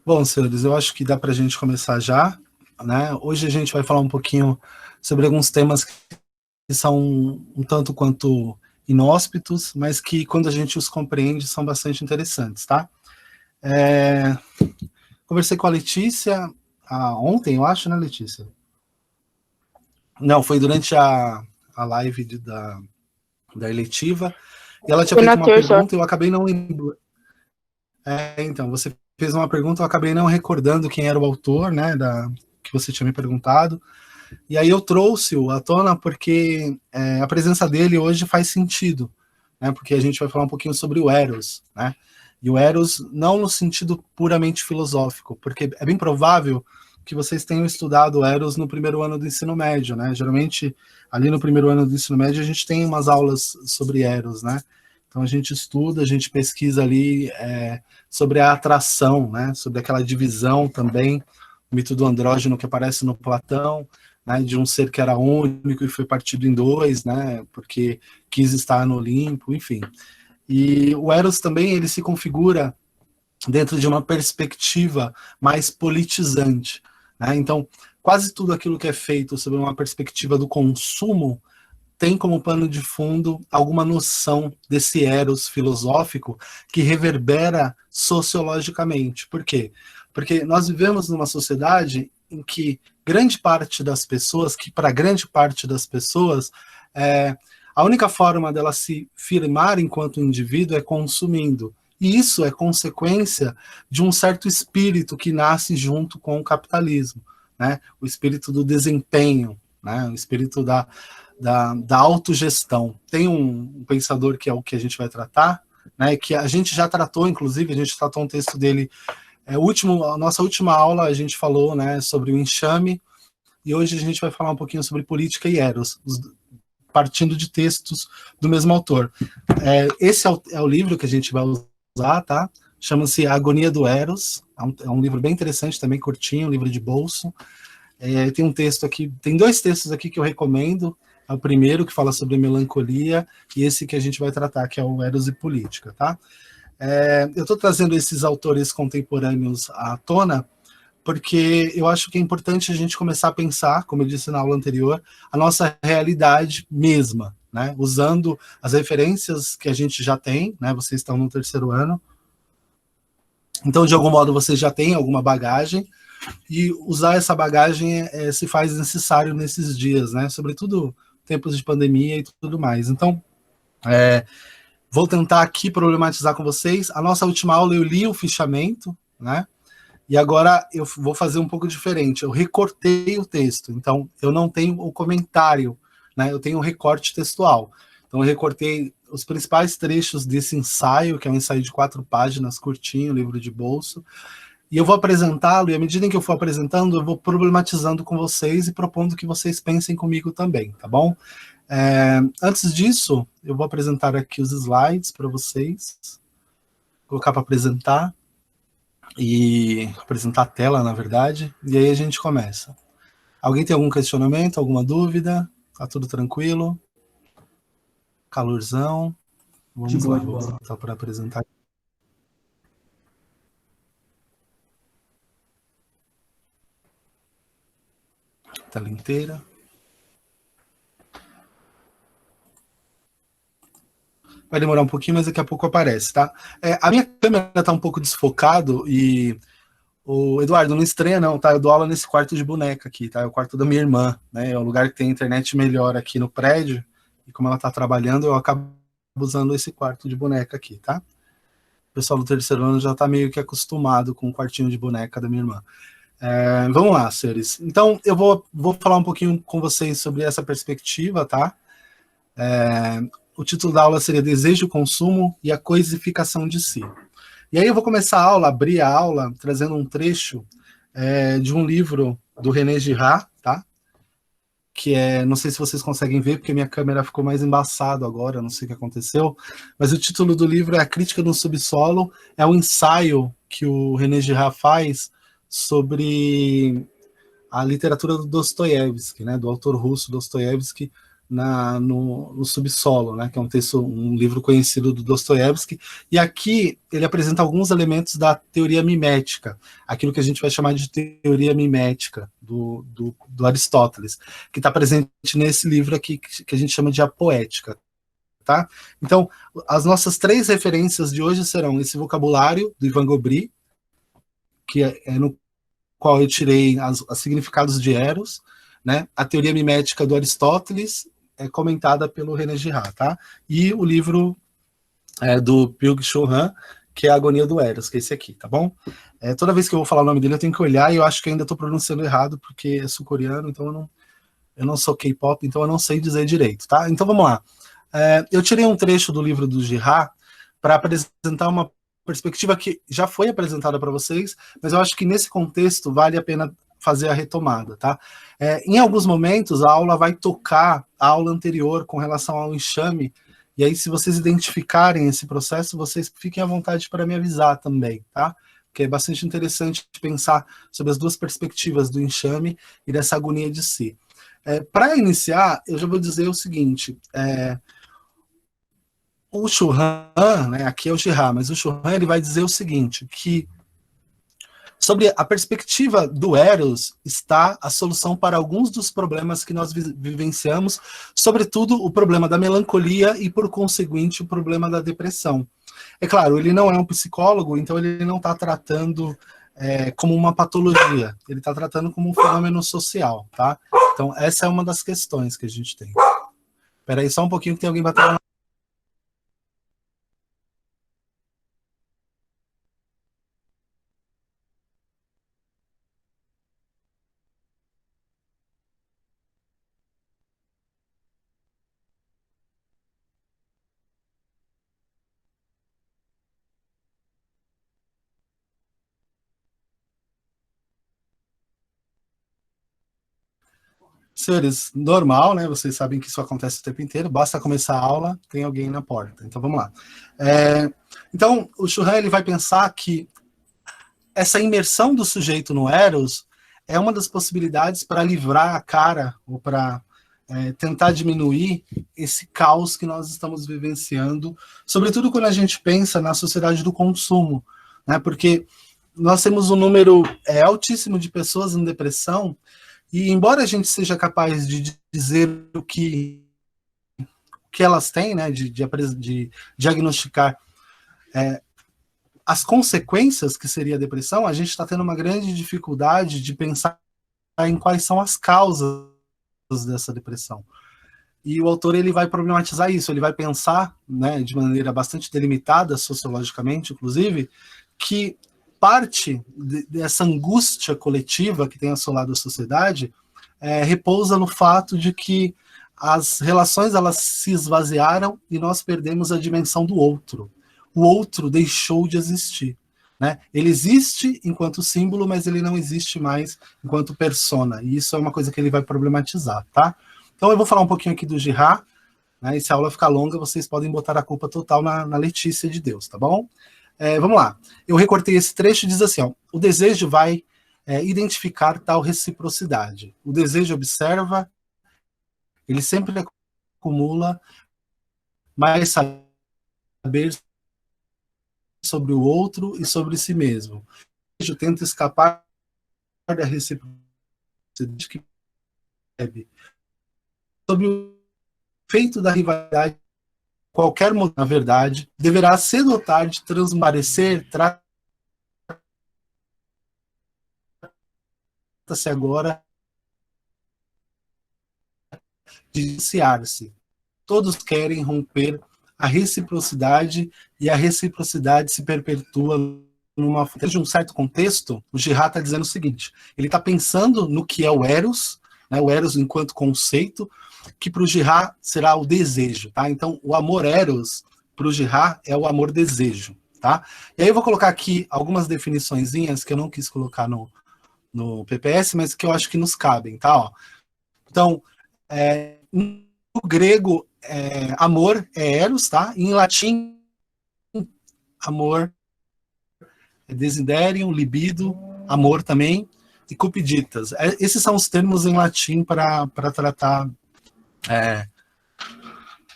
Bom, senhores, eu acho que dá para a gente começar já, né? Hoje a gente vai falar um pouquinho sobre alguns temas que são um tanto quanto inóspitos, mas que quando a gente os compreende são bastante interessantes, tá? Conversei com a Letícia ontem, eu acho, né, Letícia? Não, foi durante a live da eletiva, e ela tinha Foi feito na uma terça. pergunta e eu acabei não lembrando. Então, você fez uma pergunta, eu acabei não recordando quem era o autor, né, que você tinha me perguntado. E aí eu trouxe-o à tona porque a presença dele hoje faz sentido, né? Porque a gente vai falar um pouquinho sobre o Eros, né? E o Eros não no sentido puramente filosófico, porque é bem provável que vocês tenham estudado o Eros no primeiro ano do ensino médio, né? Geralmente, ali no primeiro ano do ensino médio, a gente tem umas aulas sobre Eros, né? Então a gente estuda, a gente pesquisa ali sobre a atração, né? Sobre aquela divisão também, o mito do andrógeno que aparece no Platão, né, de um ser que era único e foi partido em dois, né, porque quis estar no Olimpo, enfim. E o Eros também ele se configura dentro de uma perspectiva mais politizante, né? Então, quase tudo aquilo que é feito sob uma perspectiva do consumo tem como pano de fundo alguma noção desse eros filosófico que reverbera sociologicamente. Por quê? Porque nós vivemos numa sociedade em que grande parte das pessoas, que para grande parte das pessoas, a única forma dela se firmar enquanto indivíduo é consumindo. E isso é consequência de um certo espírito que nasce junto com o capitalismo, né? O espírito do desempenho, né? O espírito da autogestão. Tem um pensador que é o que a gente vai tratar, né, que a gente já tratou, inclusive, a gente tratou um texto dele, a nossa última aula a gente falou, né, sobre o enxame, e hoje a gente vai falar um pouquinho sobre política e eros, partindo de textos do mesmo autor. Esse é o livro que a gente vai usar, tá? Chama-se A Agonia do Eros, é um livro bem interessante, também curtinho, um livro de bolso. Tem um texto aqui, tem dois textos aqui que eu recomendo. É o primeiro, que fala sobre melancolia, e esse que a gente vai tratar, que é o Eros e Política, tá? Eu estou trazendo esses autores contemporâneos à tona, porque eu acho que é importante a gente começar a pensar, como eu disse na aula anterior, a nossa realidade mesma, né? Usando as referências que a gente já tem, né? Vocês estão no terceiro ano, então, de algum modo, vocês já têm alguma bagagem, e usar essa bagagem se faz necessário nesses dias, né? Sobretudo tempos de pandemia e tudo mais. Então, vou tentar aqui problematizar com vocês. A nossa última aula eu li o fichamento, né? E agora eu vou fazer um pouco diferente. Eu recortei o texto, então eu não tenho o comentário, né? Eu tenho um recorte textual. Então eu recortei os principais trechos desse ensaio, que é um ensaio de 4 páginas, curtinho, livro de bolso, e eu vou apresentá-lo, e à medida em que eu for apresentando, eu vou problematizando com vocês e propondo que vocês pensem comigo também, tá bom? Antes disso, eu vou apresentar aqui os slides para vocês, colocar para apresentar, e apresentar a tela, na verdade, e aí a gente começa. Alguém tem algum questionamento, alguma dúvida? Tá tudo tranquilo? Calorzão? Vamos lá, vou botar para apresentar. Tela inteira. Vai demorar um pouquinho, mas daqui a pouco aparece, tá? A minha câmera tá um pouco desfocado e o Eduardo, não estranha não, tá? Eu dou aula nesse quarto de boneca aqui, tá? É o quarto da minha irmã, né? É o lugar que tem internet melhor aqui no prédio, e como ela tá trabalhando, eu acabo usando esse quarto de boneca aqui, tá? O pessoal do terceiro ano já tá meio que acostumado com o quartinho de boneca da minha irmã. Vamos lá, senhores. Então, eu vou falar um pouquinho com vocês sobre essa perspectiva, tá? O título da aula seria Desejo, Consumo e a Coisificação de Si. E aí eu vou começar a aula, abrir a aula, trazendo um trecho de um livro do René Girard, tá? Que não sei se vocês conseguem ver, porque minha câmera ficou mais embaçada agora, não sei o que aconteceu, mas o título do livro é A Crítica no Subsolo, é um ensaio que o René Girard faz sobre a literatura do Dostoiévski, né, do autor russo Dostoiévski, no subsolo, né, que é um livro conhecido do Dostoiévski, e aqui ele apresenta alguns elementos da teoria mimética, aquilo que a gente vai chamar de teoria mimética do Aristóteles, que está presente nesse livro aqui, que a gente chama de A Poética. Tá? Então, as nossas 3 referências de hoje serão esse vocabulário do Ivan Gobry, que é no qual eu tirei os significados de Eros, né? A teoria mimética do Aristóteles, comentada pelo René Girard, tá? E o livro do Byung-Chul Han, que é a Agonia do Eros, que é esse aqui, tá bom? Toda vez que eu vou falar o nome dele, eu tenho que olhar, e eu acho que ainda estou pronunciando errado, porque é sul-coreano, então eu não sou K-pop, então eu não sei dizer direito, tá? Então vamos lá. Eu tirei um trecho do livro do Girard para apresentar uma perspectiva que já foi apresentada para vocês, mas eu acho que nesse contexto vale a pena fazer a retomada, tá? Em alguns momentos a aula vai tocar a aula anterior com relação ao enxame, e aí se vocês identificarem esse processo, vocês fiquem à vontade para me avisar também, tá? Porque é bastante interessante pensar sobre as 2 perspectivas do enxame e dessa agonia de si. Para iniciar, eu já vou dizer o seguinte, o Chul Han, né, aqui é o Girard, mas o Chul Han ele vai dizer o seguinte, que sobre a perspectiva do Eros está a solução para alguns dos problemas que nós vivenciamos, sobretudo o problema da melancolia e, por conseguinte, o problema da depressão. É claro, ele não é um psicólogo, então ele não está tratando como uma patologia, ele está tratando como um fenômeno social, tá? Então, essa é uma das questões que a gente tem. Espera aí só um pouquinho que tem alguém batendo na... Senhores, normal, né? Vocês sabem que isso acontece o tempo inteiro. Basta começar a aula, tem alguém na porta. Então, vamos lá. Então, o Chul Han ele vai pensar que essa imersão do sujeito no Eros é uma das possibilidades para livrar a cara ou para tentar diminuir esse caos que nós estamos vivenciando, sobretudo quando a gente pensa na sociedade do consumo, né? Porque nós temos um número altíssimo de pessoas em depressão, e embora a gente seja capaz de dizer o que elas têm, né, de diagnosticar as consequências que seria a depressão, a gente está tendo uma grande dificuldade de pensar em quais são as causas dessa depressão. E o autor ele vai problematizar isso, ele vai pensar, né, de maneira bastante delimitada, sociologicamente, inclusive, que parte dessa angústia coletiva que tem assolado a sociedade repousa no fato de que as relações elas se esvaziaram e nós perdemos a dimensão do outro. O outro deixou de existir, né? Ele existe enquanto símbolo, mas ele não existe mais enquanto persona, e isso é uma coisa que ele vai problematizar, tá? Então eu vou falar um pouquinho aqui do Girard, né? E se a aula ficar longa, vocês podem botar a culpa total na Letícia de Deus, tá bom? Vamos lá. Eu recortei esse trecho e diz assim, ó, o desejo vai identificar tal reciprocidade. O desejo observa, ele sempre acumula mais saber sobre o outro e sobre si mesmo. O desejo tenta escapar da reciprocidade que bebe. Sobre o efeito da rivalidade, qualquer motivo, na verdade, deverá cedo ou tarde transparecer, trata-se agora de iniciar-se. Todos querem romper a reciprocidade e a reciprocidade se perpetua numa de um certo contexto. O Girard está dizendo o seguinte, ele está pensando no que é o Eros, né, o Eros enquanto conceito, que para o Girard será o desejo, tá? Então, o amor Eros para o Girard é o amor desejo, tá? E aí eu vou colocar aqui algumas definiçõezinhas que eu não quis colocar no PPS, mas que eu acho que nos cabem, tá? Ó. Então, no grego, amor é Eros, tá? Em latim, amor é desiderium, libido, amor também, e cupiditas. Esses são os termos em latim para tratar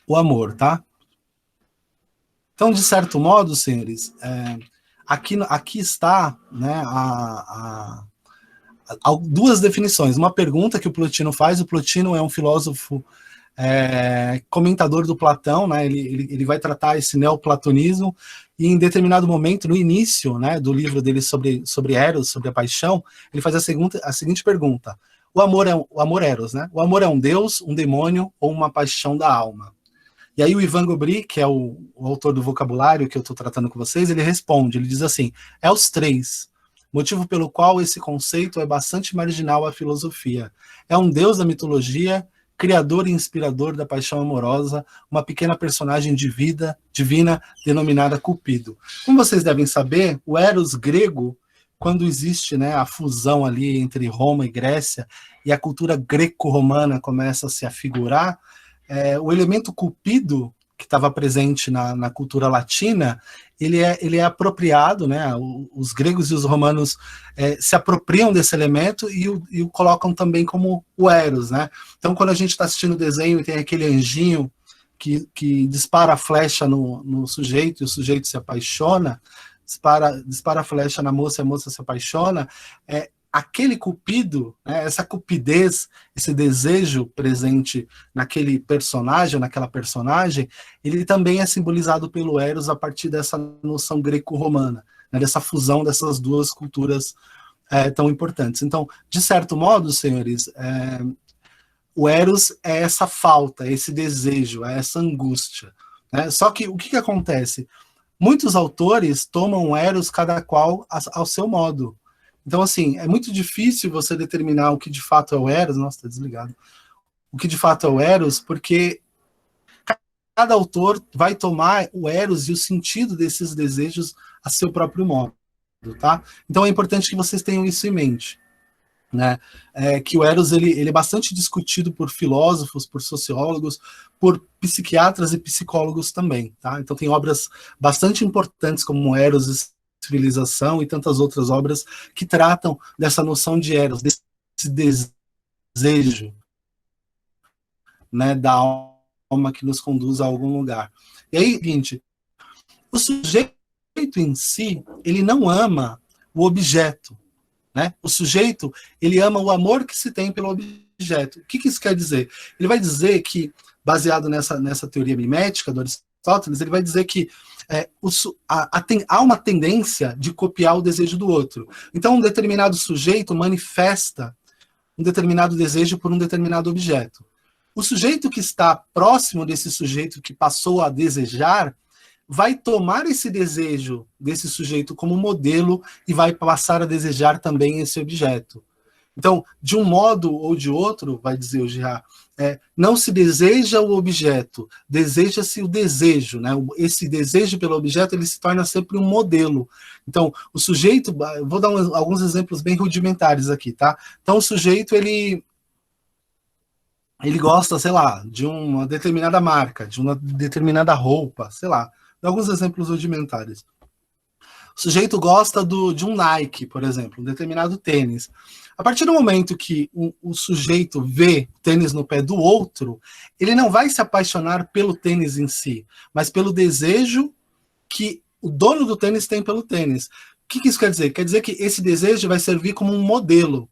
o amor, tá? Então, de certo modo, senhores, aqui está, né, duas definições. Uma pergunta que o Plotino faz. O Plotino é um filósofo comentador do Platão, né? Ele vai tratar esse neoplatonismo, e em determinado momento, no início, né, do livro dele sobre Eros, sobre a paixão, ele faz a seguinte pergunta: o amor Eros, né? O amor é um deus, um demônio ou uma paixão da alma? E aí o Ivan Gobry, que é o autor do vocabulário que eu estou tratando com vocês, ele responde, ele diz assim: é os três, motivo pelo qual esse conceito é bastante marginal à filosofia. É um deus da mitologia, criador e inspirador da paixão amorosa, uma pequena personagem divina denominada Cupido. Como vocês devem saber, o Eros grego, quando existe, né, a fusão ali entre Roma e Grécia, e a cultura greco-romana começa a se afigurar, o elemento Cupido, que estava presente na cultura latina, ele é apropriado, né? Os gregos e os romanos se apropriam desse elemento e o colocam também como o Eros, né? Então, quando a gente está assistindo o desenho e tem aquele anjinho que dispara a flecha no sujeito, e o sujeito se apaixona, dispara a flecha na moça e a moça se apaixona, aquele cupido, né, essa cupidez, esse desejo presente naquele personagem, naquela personagem, ele também é simbolizado pelo Eros a partir dessa noção greco-romana, né, dessa fusão dessas duas culturas tão importantes. Então, de certo modo, senhores, o Eros é essa falta, esse desejo, é essa angústia, né? Só que o que acontece? Muitos autores tomam o Eros cada qual ao seu modo. Então, assim, é muito difícil você determinar o que de fato é o Eros. Nossa, tá desligado. O que de fato é o Eros, porque cada autor vai tomar o Eros e o sentido desses desejos a seu próprio modo, tá? Então é importante que vocês tenham isso em mente, né? Que o Eros ele é bastante discutido por filósofos, por sociólogos, por psiquiatras e psicólogos também, tá? Então tem obras bastante importantes como Eros, Civilização e tantas outras obras que tratam dessa noção de Eros, desse desejo, né, da alma que nos conduz a algum lugar. E aí, seguinte, o sujeito em si, ele não ama o objeto, né? O sujeito, ele ama o amor que se tem pelo objeto. O que isso quer dizer? Ele vai dizer que, baseado nessa teoria mimética do Aristóteles, ele vai dizer que há uma tendência de copiar o desejo do outro. Então, um determinado sujeito manifesta um determinado desejo por um determinado objeto. O sujeito que está próximo desse sujeito que passou a desejar vai tomar esse desejo desse sujeito como modelo e vai passar a desejar também esse objeto. Então, de um modo ou de outro, vai dizer o Girard, não se deseja o objeto, deseja-se o desejo, né? Esse desejo pelo objeto, ele se torna sempre um modelo. Então, o sujeito, vou dar alguns exemplos bem rudimentares aqui, tá? Então, o sujeito, ele gosta, sei lá, de uma determinada marca, de uma determinada roupa, sei lá, alguns exemplos rudimentares. O sujeito gosta de um Nike, por exemplo, um determinado tênis. A partir do momento que o sujeito vê tênis no pé do outro, ele não vai se apaixonar pelo tênis em si, mas pelo desejo que o dono do tênis tem pelo tênis. O que isso quer dizer? Quer dizer que esse desejo vai servir como um modelo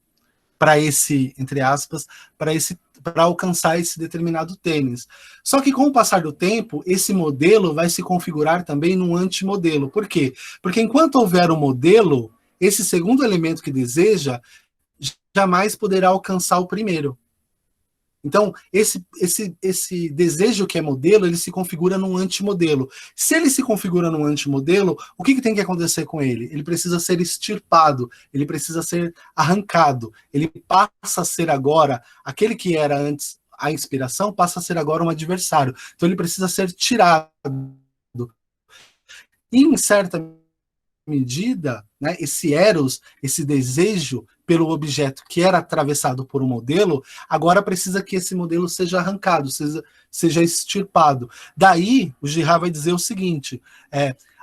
para esse, entre aspas, para alcançar esse determinado tênis. Só que com o passar do tempo, esse modelo vai se configurar também num antimodelo. Por quê? Porque enquanto houver um modelo, esse segundo elemento que deseja jamais poderá alcançar o primeiro. Então, esse desejo que é modelo, ele se configura num antimodelo. Se ele se configura num antimodelo, o que tem que acontecer com ele? Ele precisa ser extirpado, ele precisa ser arrancado. Ele passa a ser agora, aquele que era antes a inspiração, passa a ser agora um adversário. Então, ele precisa ser tirado. E, em certa medida, né, esse eros, esse desejo pelo objeto que era atravessado por um modelo, agora precisa que esse modelo seja arrancado, seja extirpado. Daí, o Girard vai dizer o seguinte,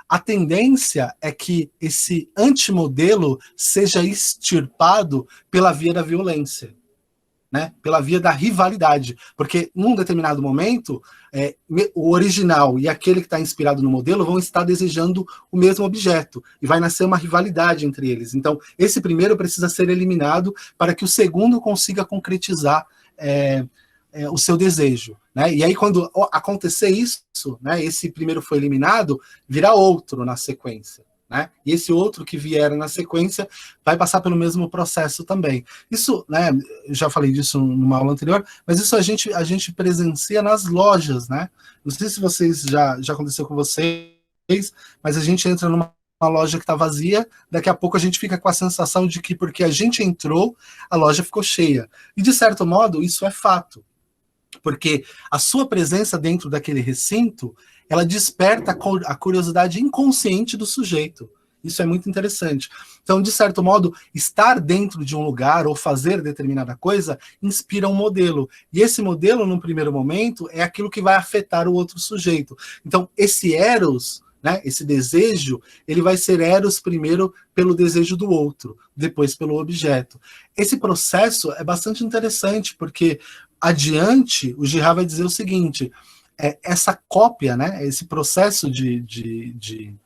a tendência é que esse antimodelo seja extirpado pela via da violência. né, pela via da rivalidade, porque num determinado momento, o original e aquele que está inspirado no modelo vão estar desejando o mesmo objeto, e vai nascer uma rivalidade entre eles. Então, esse primeiro precisa ser eliminado para que o segundo consiga concretizar o seu desejo, né? E aí, quando acontecer isso, né, esse primeiro foi eliminado, virá outro na sequência. Né? E esse outro que vier na sequência vai passar pelo mesmo processo também. Isso, né, eu já falei disso numa aula anterior, mas isso a gente presencia nas lojas, né? Não sei se vocês já aconteceu com vocês, mas a gente entra numa loja que está vazia, daqui a pouco a gente fica com a sensação de que porque a gente entrou, a loja ficou cheia. E de certo modo, isso é fato, porque a sua presença dentro daquele recinto, ela desperta a curiosidade inconsciente do sujeito. Isso é muito interessante. Então, de certo modo, estar dentro de um lugar ou fazer determinada coisa inspira um modelo. E esse modelo, num primeiro momento, é aquilo que vai afetar o outro sujeito. Então, esse eros, né, esse desejo, ele vai ser eros primeiro pelo desejo do outro, depois pelo objeto. Esse processo é bastante interessante, porque adiante, o Girard vai dizer o seguinte: essa cópia, né, esse processo de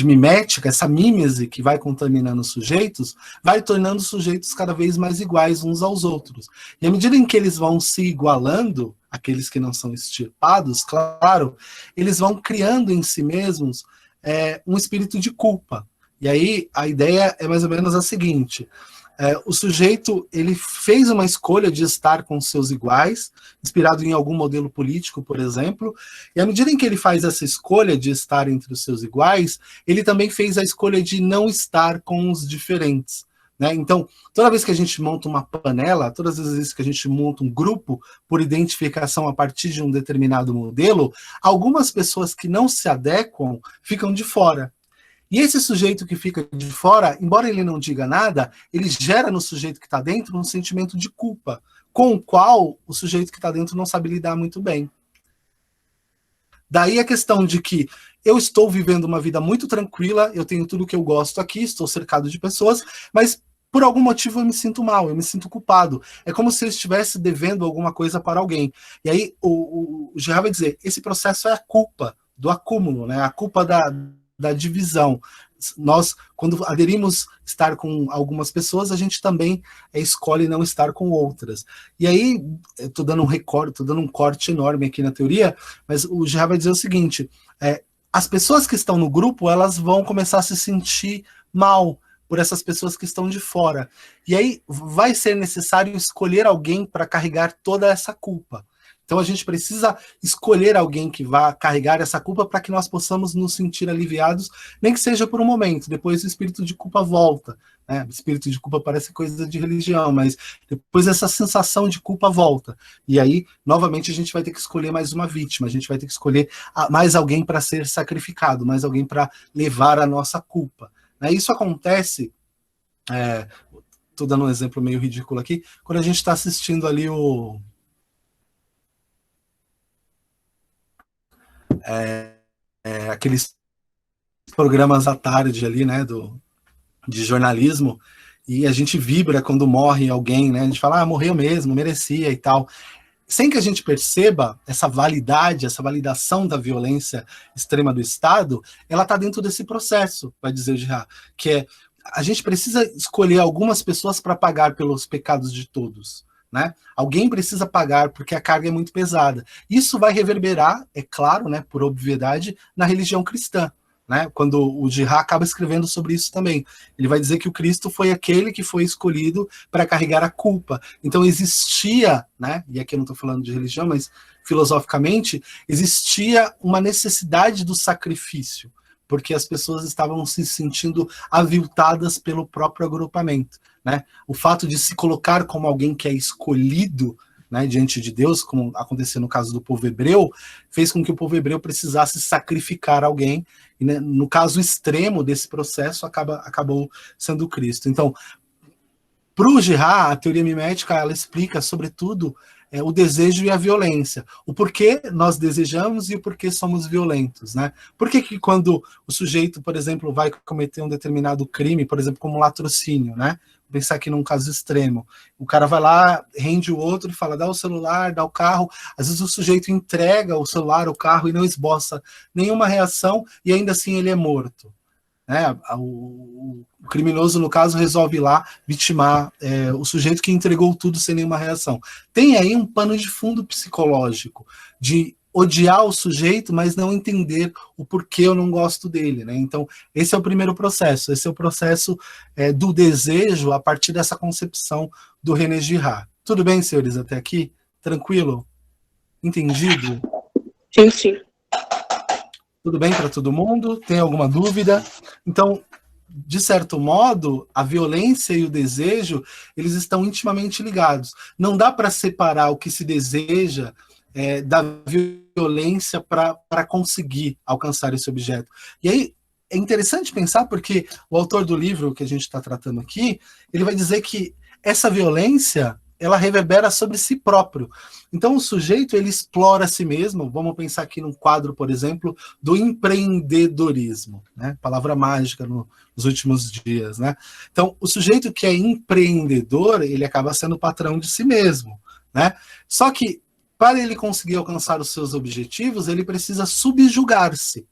mimética, essa mímese que vai contaminando os sujeitos, vai tornando os sujeitos cada vez mais iguais uns aos outros. E à medida em que eles vão se igualando, aqueles que não são extirpados, claro, eles vão criando em si mesmos um espírito de culpa. E aí a ideia é mais ou menos a seguinte: o sujeito, ele fez uma escolha de estar com seus iguais, inspirado em algum modelo político, por exemplo, e à medida em que ele faz essa escolha de estar entre os seus iguais, ele também fez a escolha de não estar com os diferentes. Né? Então, toda vez que a gente monta uma panela, todas as vezes que a gente monta um grupo por identificação a partir de um determinado modelo, algumas pessoas que não se adequam ficam de fora. E esse sujeito que fica de fora, embora ele não diga nada, ele gera no sujeito que está dentro um sentimento de culpa, com o qual o sujeito que está dentro não sabe lidar muito bem. Daí a questão de que eu estou vivendo uma vida muito tranquila, eu tenho tudo que eu gosto aqui, estou cercado de pessoas, mas por algum motivo eu me sinto mal, eu me sinto culpado. É como se eu estivesse devendo alguma coisa para alguém. E aí o Girard vai dizer, esse processo é a culpa do acúmulo, né? A culpa da divisão. Nós, quando aderimos estar com algumas pessoas, a gente também escolhe não estar com outras. E aí, estou dando um corte enorme aqui na teoria, mas o Girard vai dizer o seguinte: as pessoas que estão no grupo, elas vão começar a se sentir mal por essas pessoas que estão de fora. E aí vai ser necessário escolher alguém para carregar toda essa culpa. Então a gente precisa escolher alguém que vá carregar essa culpa para que nós possamos nos sentir aliviados, nem que seja por um momento. Depois o espírito de culpa volta. Né? O espírito de culpa parece coisa de religião, mas depois essa sensação de culpa volta. E aí, novamente, a gente vai ter que escolher mais uma vítima, a gente vai ter que escolher mais alguém para ser sacrificado, mais alguém para levar a nossa culpa. Né? Isso acontece, estou dando um exemplo meio ridículo aqui, quando a gente está assistindo ali aqueles programas à tarde ali, né, de jornalismo, e a gente vibra quando morre alguém, né, a gente fala, morreu mesmo, merecia e tal, sem que a gente perceba essa validação da violência extrema do Estado, ela está dentro desse processo, vai dizer o Girard, que é, a gente precisa escolher algumas pessoas para pagar pelos pecados de todos. Né? Alguém precisa pagar porque a carga é muito pesada. Isso vai reverberar, é claro, né, por obviedade, na religião cristã. Né? Quando o Girard acaba escrevendo sobre isso também. Ele vai dizer que o Cristo foi aquele que foi escolhido para carregar a culpa. Então existia, né, e aqui eu não estou falando de religião, mas filosoficamente, existia uma necessidade do sacrifício, porque as pessoas estavam se sentindo aviltadas pelo próprio agrupamento. Né? O fato de se colocar como alguém que é escolhido, né, diante de Deus, como aconteceu no caso do povo hebreu, fez com que o povo hebreu precisasse sacrificar alguém, e né, no caso extremo desse processo acabou sendo Cristo. Então, para o Girard, a teoria mimética, ela explica, sobretudo, o desejo e a violência. O porquê nós desejamos e o porquê somos violentos. Né? Por que quando o sujeito, por exemplo, vai cometer um determinado crime, por exemplo, como latrocínio, né? pensar aqui num caso extremo, o cara vai lá, rende o outro e fala, dá o celular, dá o carro, às vezes o sujeito entrega o celular, o carro e não esboça nenhuma reação e ainda assim ele é morto. Né? O criminoso, no caso, resolve ir lá vitimar o sujeito que entregou tudo sem nenhuma reação. Tem aí um pano de fundo psicológico de odiar o sujeito, mas não entender o porquê eu não gosto dele. Né? Então, esse é o primeiro processo. Esse é o processo do desejo a partir dessa concepção do René Girard. Tudo bem, senhores, até aqui? Tranquilo? Entendido? Sim, sim. Tudo bem para todo mundo? Tem alguma dúvida? Então, de certo modo, a violência e o desejo, eles estão intimamente ligados. Não dá para separar o que se deseja da violência para conseguir alcançar esse objeto. E aí, é interessante pensar porque o autor do livro que a gente está tratando aqui, ele vai dizer que essa violência, ela reverbera sobre si próprio. Então, o sujeito, ele explora a si mesmo. Vamos pensar aqui num quadro, por exemplo, do empreendedorismo, né? Palavra mágica nos últimos dias, né? Então, o sujeito que é empreendedor, ele acaba sendo patrão de si mesmo, né? Só que, para ele conseguir alcançar os seus objetivos, ele precisa subjugar-se.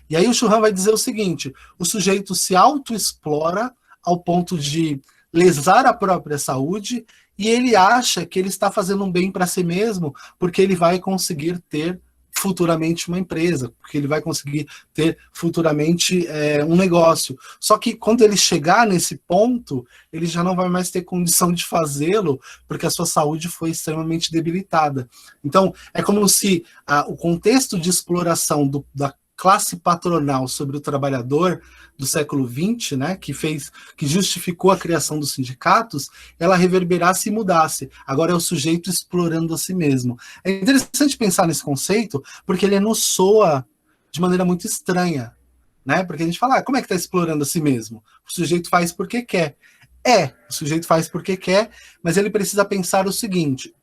E aí o Churran vai dizer o seguinte, o sujeito se autoexplora ao ponto de lesar a própria saúde e ele acha que ele está fazendo um bem para si mesmo porque ele vai conseguir ter futuramente uma empresa, porque ele vai conseguir ter futuramente um negócio. Só que quando ele chegar nesse ponto, ele já não vai mais ter condição de fazê-lo porque a sua saúde foi extremamente debilitada. Então, é como se o contexto de exploração da classe patronal sobre o trabalhador do século XX, né, que justificou a criação dos sindicatos, ela reverberasse e mudasse. Agora é o sujeito explorando a si mesmo. É interessante pensar nesse conceito, porque ele nos soa de maneira muito estranha, né? Porque a gente fala, como é que está explorando a si mesmo? O sujeito faz porque quer. O sujeito faz porque quer, mas ele precisa pensar o seguinte,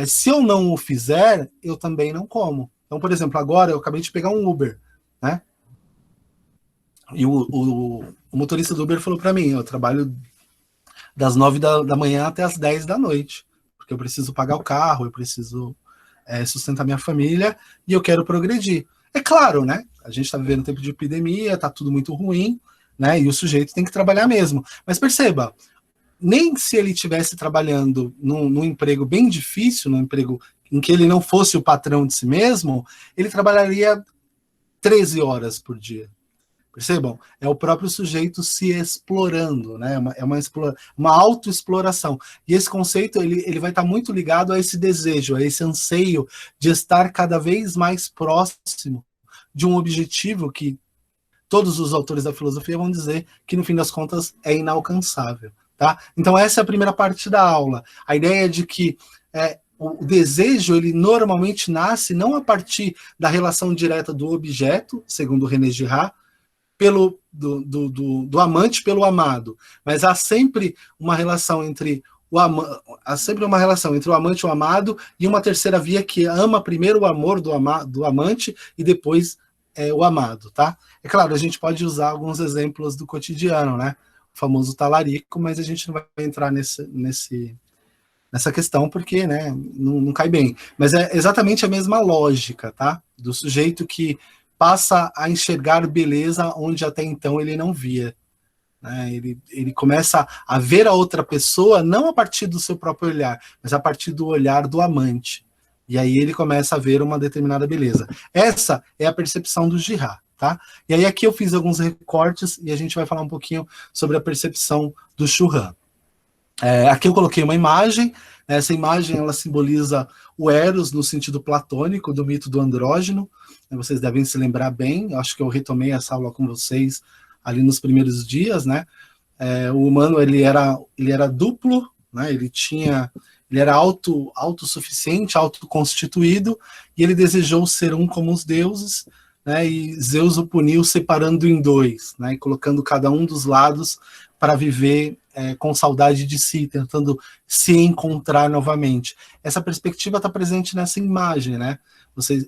se eu não o fizer, eu também não como. Então, por exemplo, agora eu acabei de pegar um Uber, né? E o motorista do Uber falou para mim, eu trabalho das 9 da manhã até as 10 da noite, porque eu preciso pagar o carro, eu preciso sustentar minha família e eu quero progredir. É claro, né? A gente está vivendo um tempo de epidemia, está tudo muito ruim, né? E o sujeito tem que trabalhar mesmo. Mas perceba, nem se ele estivesse trabalhando num emprego bem difícil, num emprego em que ele não fosse o patrão de si mesmo, ele trabalharia 13 horas por dia. Percebam? É o próprio sujeito se explorando, né? É uma autoexploração. E esse conceito ele vai estar muito ligado a esse desejo, a esse anseio de estar cada vez mais próximo de um objetivo que todos os autores da filosofia vão dizer que, no fim das contas, é inalcançável. Tá? Então, essa é a primeira parte da aula. A ideia de que o desejo, ele normalmente nasce não a partir da relação direta do objeto, segundo René Girard, do amante pelo amado, mas há sempre uma relação entre o amante e o amado e uma terceira via que ama primeiro o amor do amante e depois o amado, tá? É claro, a gente pode usar alguns exemplos do cotidiano, né? O famoso talarico, mas a gente não vai entrar nessa questão porque, né, não cai bem. Mas é exatamente a mesma lógica, tá? Do sujeito que passa a enxergar beleza onde até então ele não via. Né? Ele começa a ver a outra pessoa não a partir do seu próprio olhar, mas a partir do olhar do amante. E aí ele começa a ver uma determinada beleza. Essa é a percepção do Girard. Tá? E aí aqui eu fiz alguns recortes e a gente vai falar um pouquinho sobre a percepção do Churran. Aqui eu coloquei uma imagem. Essa imagem ela simboliza o Eros no sentido platônico do mito do andrógeno. Vocês devem se lembrar bem, eu acho que eu retomei essa aula com vocês ali nos primeiros dias, né? O humano ele era duplo, né? Ele era autossuficiente, autoconstituído, e ele desejou ser um como os deuses, né? E Zeus o puniu separando em dois, né? E colocando cada um dos lados para viver com saudade de si, tentando se encontrar novamente. Essa perspectiva está presente nessa imagem, né?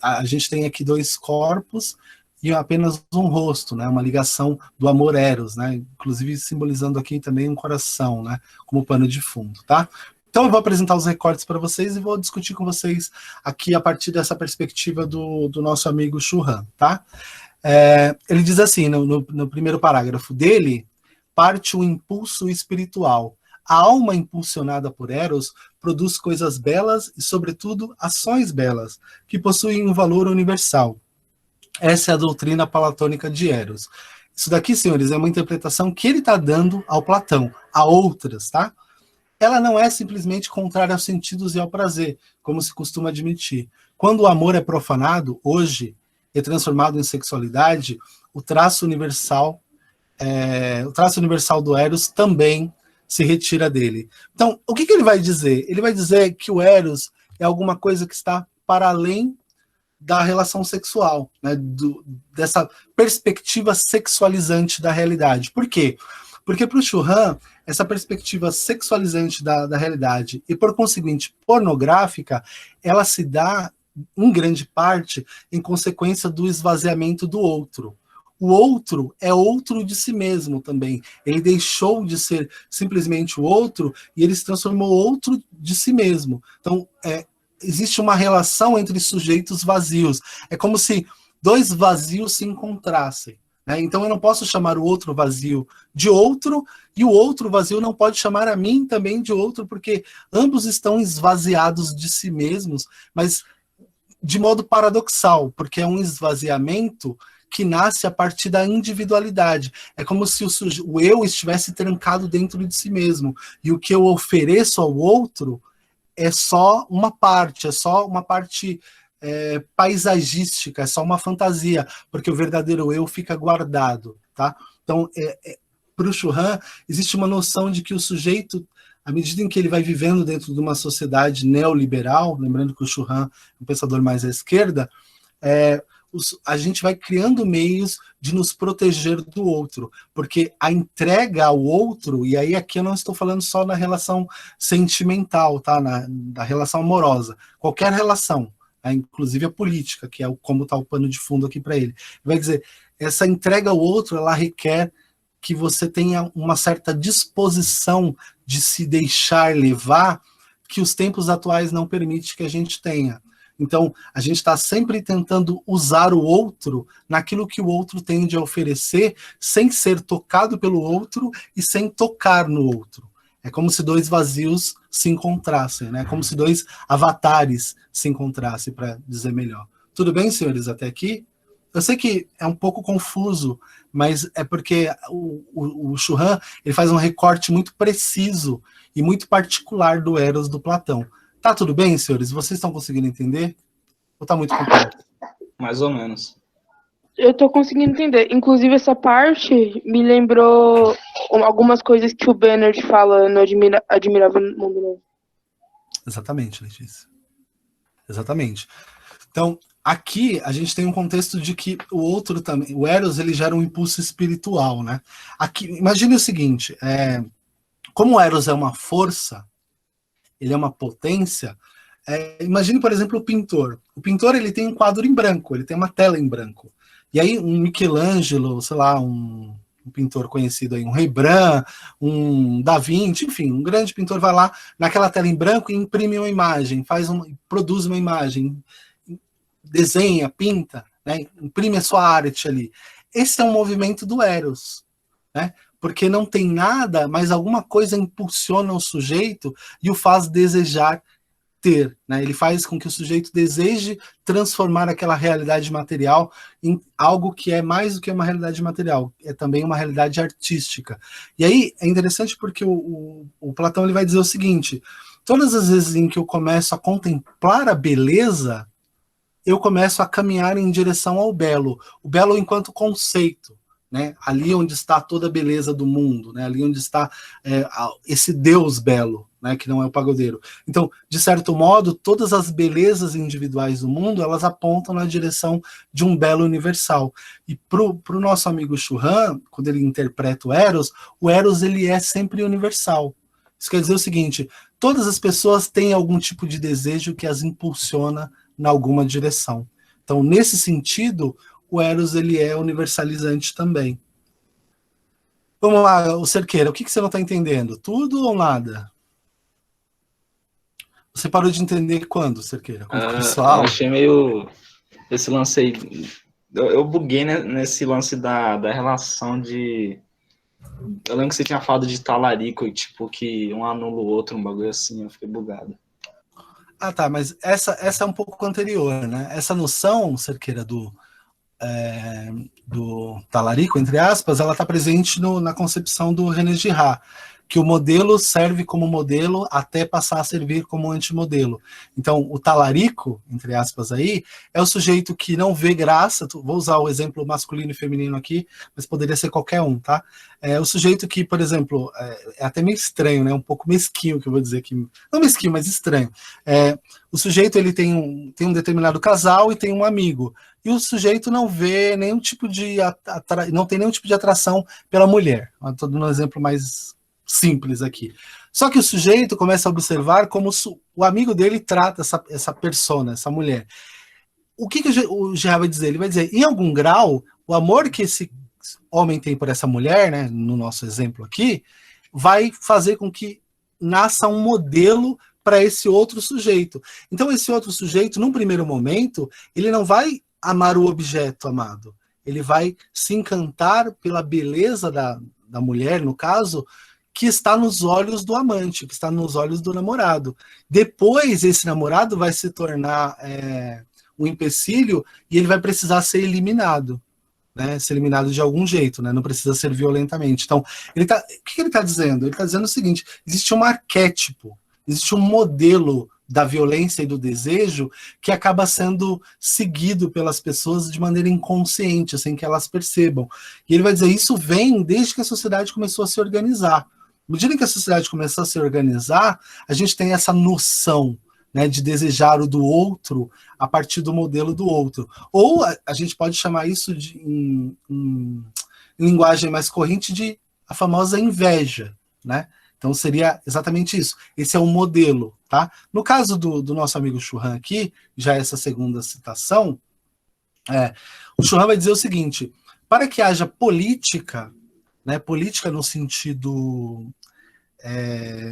A gente tem aqui dois corpos, e apenas um rosto, né? Uma ligação do amor eros, né? Inclusive simbolizando aqui também um coração, né? Como pano de fundo, tá? Então eu vou apresentar os recortes para vocês e vou discutir com vocês aqui a partir dessa perspectiva do nosso amigo Shu Han, tá? Ele diz assim, no primeiro parágrafo dele, parte o impulso espiritual. A alma impulsionada por Eros produz coisas belas e, sobretudo, ações belas, que possuem um valor universal. Essa é a doutrina platônica de Eros. Isso daqui, senhores, é uma interpretação que ele está dando ao Platão, a outras, tá? Ela não é simplesmente contrária aos sentidos e ao prazer, como se costuma admitir. Quando o amor é profanado, hoje, e transformado em sexualidade, o traço universal do Eros também se retira dele. Então, o que ele vai dizer? Ele vai dizer que o Eros é alguma coisa que está para além da relação sexual, né? Dessa perspectiva sexualizante da realidade. Por quê? Porque para o Shu Han, essa perspectiva sexualizante da realidade e, por conseguinte, pornográfica, ela se dá, em grande parte, em consequência do esvaziamento do outro. O outro é outro de si mesmo também. Ele deixou de ser simplesmente o outro e ele se transformou outro de si mesmo. Então, existe uma relação entre sujeitos vazios. É como se dois vazios se encontrassem. Né? Então, eu não posso chamar o outro vazio de outro e o outro vazio não pode chamar a mim também de outro, porque ambos estão esvaziados de si mesmos, mas de modo paradoxal, porque é um esvaziamento que nasce a partir da individualidade. É como se o eu estivesse trancado dentro de si mesmo. E o que eu ofereço ao outro é só uma parte paisagística, é só uma fantasia, porque o verdadeiro eu fica guardado. Tá? Então, para o Shu Han, existe uma noção de que o sujeito, à medida em que ele vai vivendo dentro de uma sociedade neoliberal, lembrando que o Shu Han é um pensador mais à esquerda, a gente vai criando meios de nos proteger do outro, porque a entrega ao outro, e aí aqui eu não estou falando só na relação sentimental, tá? Da relação amorosa, qualquer relação, né? Inclusive a política, que é como está o pano de fundo aqui para ele. Vai dizer, essa entrega ao outro, ela requer que você tenha uma certa disposição de se deixar levar, que os tempos atuais não permitem que a gente tenha. Então, a gente está sempre tentando usar o outro naquilo que o outro tem de oferecer, sem ser tocado pelo outro e sem tocar no outro. É como se dois vazios se encontrassem, né? Como se dois avatares se encontrassem, para dizer melhor. Tudo bem, senhores, até aqui? Eu sei que é um pouco confuso, mas é porque o Shu Han, ele faz um recorte muito preciso e muito particular do Eros do Platão. Tá tudo bem, senhores? Vocês estão conseguindo entender? Ou tá muito complexo? Mais ou menos. Eu tô conseguindo entender. Inclusive, essa parte me lembrou algumas coisas que o Bernard fala no Admirável Mundo Novo. Exatamente, Letícia. Exatamente. Então, aqui a gente tem um contexto de que o outro também, o Eros, ele gera um impulso espiritual, né? Aqui, imagine o seguinte, como o Eros é uma força, ele é uma potência, imagine, por exemplo, o pintor. O pintor, ele tem um quadro em branco, ele tem uma tela em branco. E aí um Michelangelo, sei lá, um pintor conhecido aí, um Rembrandt, um Da Vinci, enfim, um grande pintor vai lá naquela tela em branco e imprime uma imagem, produz uma imagem, desenha, pinta, né, imprime a sua arte ali. Esse é um movimento do Eros, né? Porque não tem nada, mas alguma coisa impulsiona o sujeito e o faz desejar ter, né? Ele faz com que o sujeito deseje transformar aquela realidade material em algo que é mais do que uma realidade material, é também uma realidade artística. E aí é interessante porque o Platão, ele vai dizer o seguinte: todas as vezes em que eu começo a contemplar a beleza, eu começo a caminhar em direção ao belo, o belo enquanto conceito. Né? Ali onde está toda a beleza do mundo, né? Ali onde está esse Deus belo, né? Que não é o pagodeiro. Então, de certo modo, todas as belezas individuais do mundo, elas apontam na direção de um belo universal. E para o nosso amigo Shu Han, quando ele interpreta o Eros ele é sempre universal. Isso quer dizer o seguinte: todas as pessoas têm algum tipo de desejo que as impulsiona em alguma direção. Então, nesse sentido, o Eros ele é universalizante também. Vamos lá, o Cerqueira, o que você não está entendendo? Tudo ou nada? Você parou de entender quando, Cerqueira? Quando começou a Eu aula? achei meio... Esse lance aí... Eu buguei nesse lance da relação de... Eu lembro que você tinha falado de talarico, e tipo, que um anula o outro, um bagulho assim, eu fiquei bugado. Ah, tá, mas essa é um pouco anterior, né? Essa noção, Cerqueira, do talarico, entre aspas, ela está presente na concepção do René Girard, que o modelo serve como modelo até passar a servir como antimodelo. Então, o talarico, entre aspas aí, é o sujeito que não vê graça, vou usar o exemplo masculino e feminino aqui, mas poderia ser qualquer um, tá? É o sujeito que, por exemplo, é até meio estranho, né? Um pouco mesquinho, que eu vou dizer aqui. Não mesquinho, mas estranho. O sujeito, ele tem um determinado casal e tem um amigo. E o sujeito não vê nenhum tipo de não tem nenhum tipo de atração pela mulher. Estou dando um exemplo mais simples aqui. Só que o sujeito começa a observar como o amigo dele trata essa persona, essa mulher. O que o Gerard vai dizer? Ele vai dizer, em algum grau, o amor que esse homem tem por essa mulher, né, no nosso exemplo aqui, vai fazer com que nasça um modelo para esse outro sujeito. Então, esse outro sujeito, num primeiro momento, ele não vai amar o objeto amado. Ele vai se encantar pela beleza da mulher, no caso, que está nos olhos do amante, que está nos olhos do namorado. Depois, esse namorado vai se tornar um empecilho e ele vai precisar ser eliminado. Né, ser eliminado de algum jeito, né, não precisa ser violentamente. Então, o que ele está dizendo? Ele está dizendo o seguinte, existe um arquétipo, existe um modelo da violência e do desejo que acaba sendo seguido pelas pessoas de maneira inconsciente, sem que elas percebam. E ele vai dizer, isso vem desde que a sociedade começou a se organizar. No dia em que a sociedade começou a se organizar, a gente tem essa noção, né, de desejar o do outro a partir do modelo do outro. Ou a gente pode chamar isso em linguagem mais corrente de a famosa inveja, né? Então seria exatamente isso. Esse é um modelo, tá? No caso do nosso amigo Churran aqui, já essa segunda citação, o Churran vai dizer o seguinte, para que haja política, né, política no sentido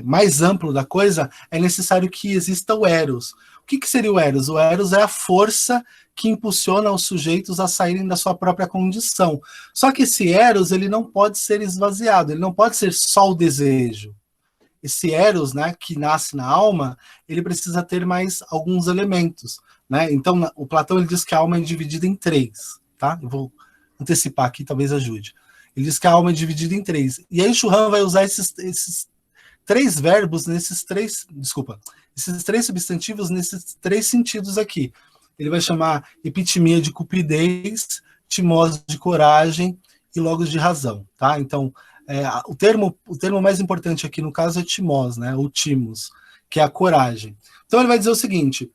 mais amplo da coisa, é necessário que exista o Eros. O que seria o Eros? O Eros é a força que impulsiona os sujeitos a saírem da sua própria condição. Só que esse Eros, ele não pode ser esvaziado, ele não pode ser só o desejo. Esse Eros, né, que nasce na alma, ele precisa ter mais alguns elementos. Né? Então, o Platão ele diz que a alma é dividida em 3. Tá? Eu vou antecipar aqui, talvez ajude. Ele diz que a alma é dividida em 3. E aí o Churran vai usar esses 3 verbos esses 3 substantivos nesses 3 sentidos aqui. Ele vai chamar epitimia de cupidez, timose de coragem e logos de razão, tá? Então, o termo mais importante aqui no caso é timos, né? O timos, que é a coragem. Então ele vai dizer o seguinte,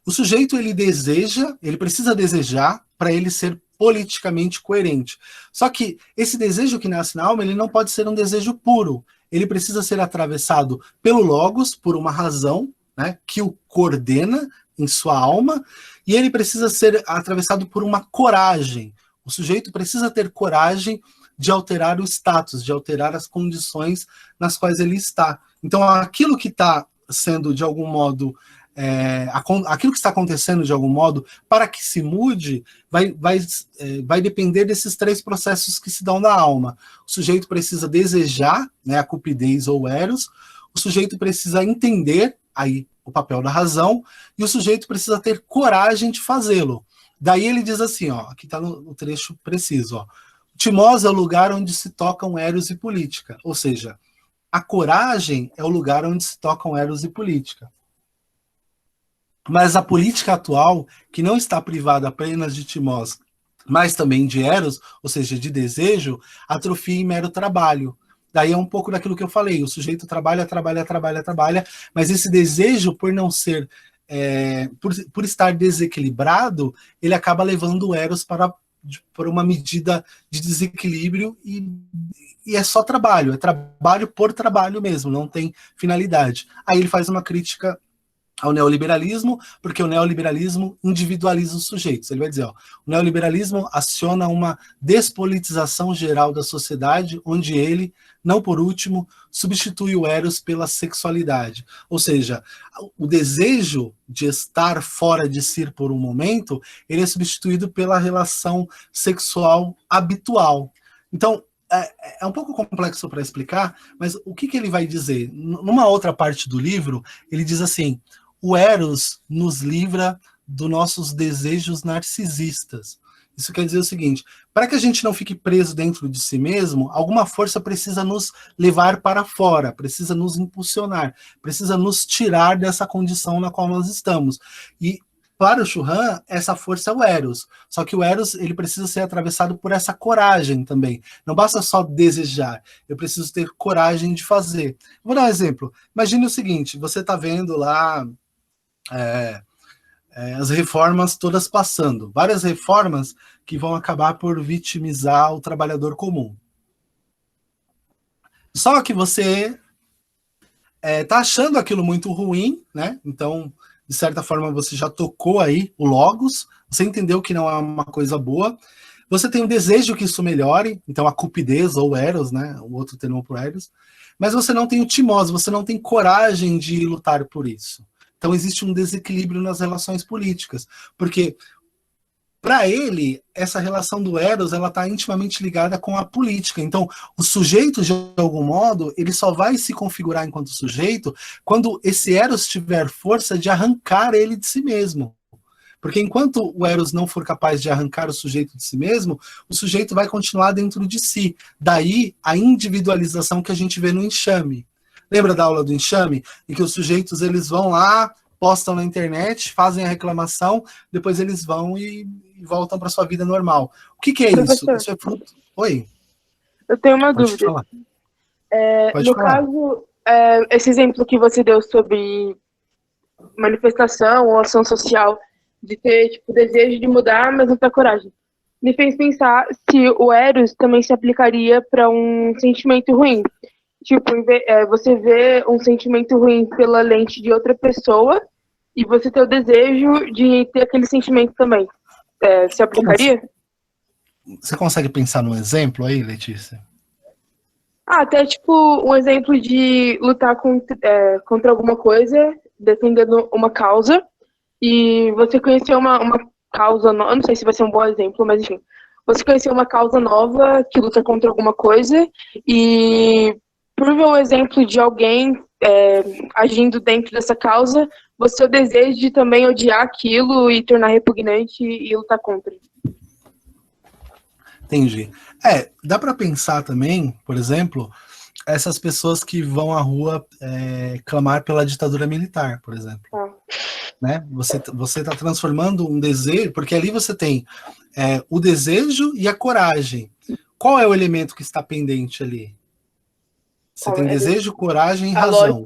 o sujeito ele precisa desejar para ele ser politicamente coerente. Só que esse desejo que nasce na alma, ele não pode ser um desejo puro. Ele precisa ser atravessado pelo logos, por uma razão, né, que o coordena em sua alma, e ele precisa ser atravessado por uma coragem. O sujeito precisa ter coragem de alterar o status, de alterar as condições nas quais ele está. Então, aquilo que está sendo, de algum modo, aquilo que está acontecendo de algum modo, para que se mude, vai depender desses 3 processos que se dão na alma. O sujeito precisa desejar, né, a cupidez ou eros, o sujeito precisa entender aí o papel da razão, e o sujeito precisa ter coragem de fazê-lo. Daí ele diz assim, ó, aqui está no trecho preciso, ó, Timós é o lugar onde se tocam eros e política, ou seja, a coragem é o lugar onde se tocam eros e política. Mas a política atual, que não está privada apenas de timós, mas também de eros, ou seja, de desejo, atrofia em mero trabalho. Daí é um pouco daquilo que eu falei, o sujeito trabalha, mas esse desejo, por não ser, por estar desequilibrado, ele acaba levando o eros por uma medida de desequilíbrio e é só trabalho, é trabalho por trabalho mesmo, não tem finalidade. Aí ele faz uma crítica ao neoliberalismo, porque o neoliberalismo individualiza os sujeitos. Ele vai dizer, ó, o neoliberalismo aciona uma despolitização geral da sociedade, onde ele, não por último, substitui o eros pela sexualidade. Ou seja, o desejo de estar fora de si por um momento, ele é substituído pela relação sexual habitual. Então, é um pouco complexo para explicar, mas o que ele vai dizer? Numa outra parte do livro, ele diz assim, o eros nos livra dos nossos desejos narcisistas. Isso quer dizer o seguinte, para que a gente não fique preso dentro de si mesmo, alguma força precisa nos levar para fora, precisa nos impulsionar, precisa nos tirar dessa condição na qual nós estamos. E para o Churran, essa força é o eros. Só que o eros, ele precisa ser atravessado por essa coragem também. Não basta só desejar, eu preciso ter coragem de fazer. Vou dar um exemplo. Imagine o seguinte, você está vendo lá as reformas todas passando. Várias reformas que vão acabar por vitimizar o trabalhador comum. Só que você está achando aquilo muito ruim, né? Então, de certa forma, você já tocou aí o logos, você entendeu que não é uma coisa boa, você tem um desejo que isso melhore, então a cupidez ou eros, né? O outro termo para eros, mas você não tem o timós, você não tem coragem de lutar por isso. Então existe um desequilíbrio nas relações políticas, porque para ele, essa relação do eros, ela está intimamente ligada com a política. Então, o sujeito, de algum modo, ele só vai se configurar enquanto sujeito quando esse eros tiver força de arrancar ele de si mesmo. Porque enquanto o eros não for capaz de arrancar o sujeito de si mesmo, o sujeito vai continuar dentro de si. Daí, a individualização que a gente vê no enxame. Lembra da aula do enxame? Em que os sujeitos, eles vão lá, postam na internet, fazem a reclamação, depois eles vão e voltam para sua vida normal. O que é isso? Isso é fruto... Oi? Eu tenho uma dúvida. No caso, esse exemplo que você deu sobre manifestação ou ação social, de ter tipo, desejo de mudar, mas não ter coragem, me fez pensar se o eros também se aplicaria para um sentimento ruim. Tipo, você vê um sentimento ruim pela lente de outra pessoa e você ter o desejo de ter aquele sentimento também. Se aplicaria? Você consegue pensar num exemplo aí, Letícia? Até tipo um exemplo de lutar contra alguma coisa, defendendo uma causa, e você conheceu uma causa nova, não sei se vai ser um bom exemplo, mas enfim, você conheceu uma causa nova que luta contra alguma coisa, e por ver um exemplo de alguém agindo dentro dessa causa, você o desejo de também odiar aquilo e tornar repugnante e lutar contra. Entendi. Dá para pensar também, por exemplo, essas pessoas que vão à rua clamar pela ditadura militar, por exemplo. Né? Você está transformando um desejo, porque ali você tem o desejo e a coragem. Qual é o elemento que está pendente ali? Você tem desejo, coragem e razão.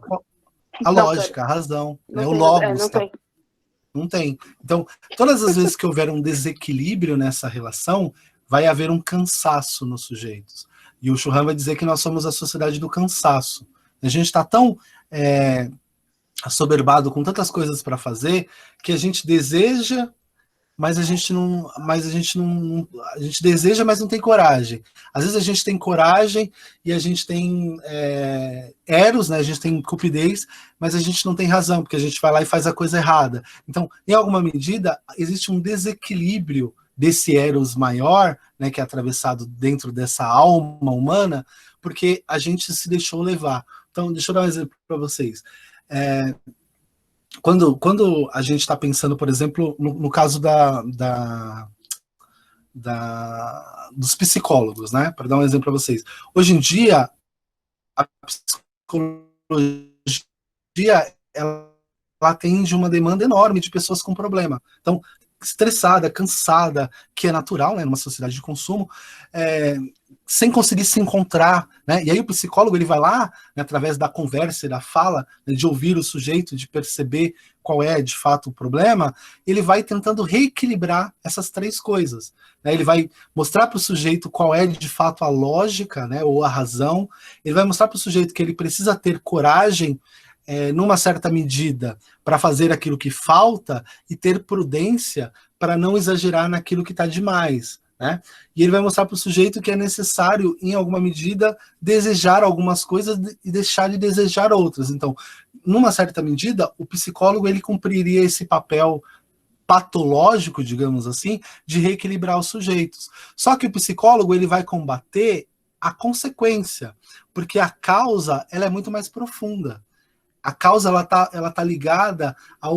A lógica, a razão, né? O logos. Não tem. Então, todas as vezes que houver um desequilíbrio nessa relação, vai haver um cansaço nos sujeitos. E o Churran vai dizer que nós somos a sociedade do cansaço. A gente está tão assoberbado com tantas coisas para fazer que a gente deseja, mas a gente deseja, mas não tem coragem. Às vezes a gente tem coragem e a gente tem eros, né? A gente tem cupidez, mas a gente não tem razão, porque a gente vai lá e faz a coisa errada. Então, em alguma medida, existe um desequilíbrio desse eros maior, né, que é atravessado dentro dessa alma humana, porque a gente se deixou levar. Então, deixa eu dar um exemplo para vocês. Quando a gente está pensando, por exemplo, no caso dos psicólogos, né? Para dar um exemplo para vocês. Hoje em dia, a psicologia ela atende uma demanda enorme de pessoas com problema. Então, estressada, cansada, que é natural, né, numa sociedade de consumo, sem conseguir se encontrar, né? E aí o psicólogo ele vai lá, né, através da conversa e da fala, né, de ouvir o sujeito, de perceber qual é de fato o problema, ele vai tentando reequilibrar essas três coisas, né? Ele vai mostrar para o sujeito qual é de fato a lógica, né, ou a razão. Ele vai mostrar para o sujeito que ele precisa ter coragem numa certa medida, para fazer aquilo que falta e ter prudência para não exagerar naquilo que está demais, né? E ele vai mostrar para o sujeito que é necessário, em alguma medida, desejar algumas coisas e deixar de desejar outras. Então, numa certa medida, o psicólogo ele cumpriria esse papel patológico, digamos assim, de reequilibrar os sujeitos. Só que o psicólogo ele vai combater a consequência, porque a causa ela é muito mais profunda. A causa ela tá ligada à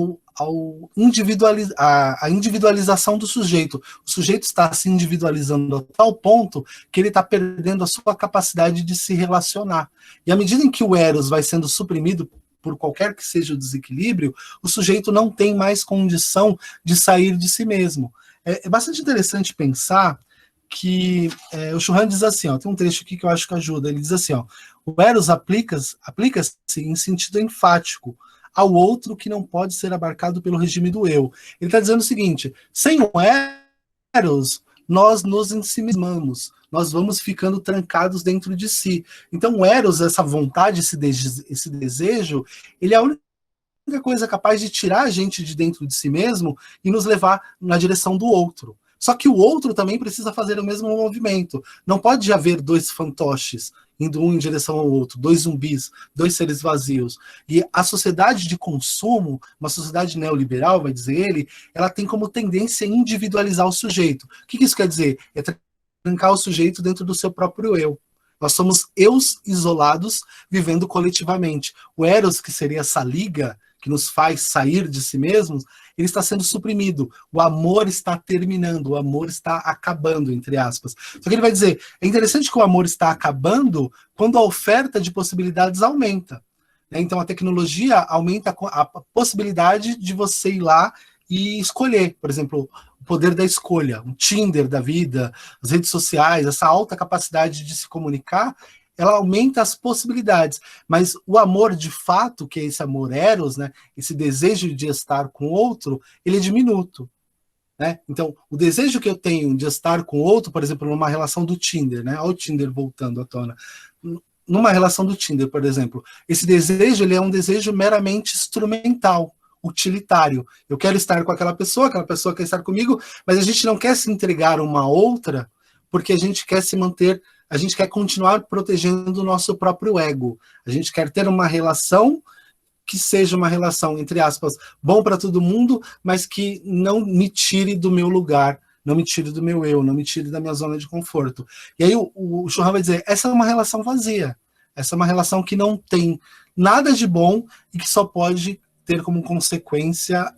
individualização do sujeito. O sujeito está se individualizando a tal ponto que ele está perdendo a sua capacidade de se relacionar. E à medida em que o eros vai sendo suprimido por qualquer que seja o desequilíbrio, o sujeito não tem mais condição de sair de si mesmo. É bastante interessante pensar que o Churran diz assim, ó, tem um trecho aqui que eu acho que ajuda, ele diz assim, ó, o eros aplica-se em sentido enfático ao outro que não pode ser abarcado pelo regime do eu. Ele está dizendo o seguinte, sem o eros, nós nos ensimismamos, nós vamos ficando trancados dentro de si. Então o eros, essa vontade, esse desejo, ele é a única coisa capaz de tirar a gente de dentro de si mesmo e nos levar na direção do outro. Só que o outro também precisa fazer o mesmo movimento. Não pode haver dois fantoches indo um em direção ao outro, dois zumbis, dois seres vazios. E a sociedade de consumo, uma sociedade neoliberal, vai dizer ele, ela tem como tendência a individualizar o sujeito. O que isso quer dizer? É trancar o sujeito dentro do seu próprio eu. Nós somos eus isolados vivendo coletivamente. O eros, que seria essa liga que nos faz sair de si mesmos, ele está sendo suprimido. O amor está terminando, o amor está acabando, entre aspas. Só que ele vai dizer, é interessante que o amor está acabando quando a oferta de possibilidades aumenta. Então a tecnologia aumenta a possibilidade de você ir lá e escolher, por exemplo, o poder da escolha, o Tinder da vida, as redes sociais, essa alta capacidade de se comunicar, ela aumenta as possibilidades, mas o amor de fato, que é esse amor eros, né, esse desejo de estar com outro, ele é diminuto, né? Então, o desejo que eu tenho de estar com outro, por exemplo, numa relação do Tinder, né, olha o Tinder voltando à tona, numa relação do Tinder, por exemplo, esse desejo ele é um desejo meramente instrumental, utilitário. Eu quero estar com aquela pessoa quer estar comigo, mas a gente não quer se entregar uma outra porque a gente quer se manter, a gente quer continuar protegendo o nosso próprio ego. A gente quer ter uma relação que seja uma relação, entre aspas, bom para todo mundo, mas que não me tire do meu lugar, não me tire do meu eu, não me tire da minha zona de conforto. E aí o Churran vai dizer, essa é uma relação vazia. Essa é uma relação que não tem nada de bom e que só pode ter como consequência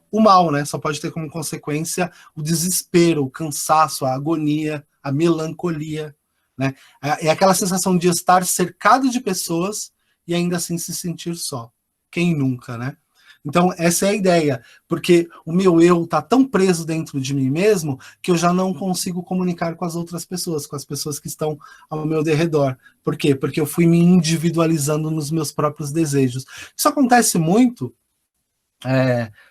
o mal, né? Só pode ter como consequência o desespero, o cansaço, a agonia, a melancolia, né? É aquela sensação de estar cercado de pessoas e ainda assim se sentir só. Quem nunca, né? Então, essa é a ideia, porque o meu eu está tão preso dentro de mim mesmo que eu já não consigo comunicar com as outras pessoas, com as pessoas que estão ao meu derredor. Por quê? Porque eu fui me individualizando nos meus próprios desejos. Isso acontece muito,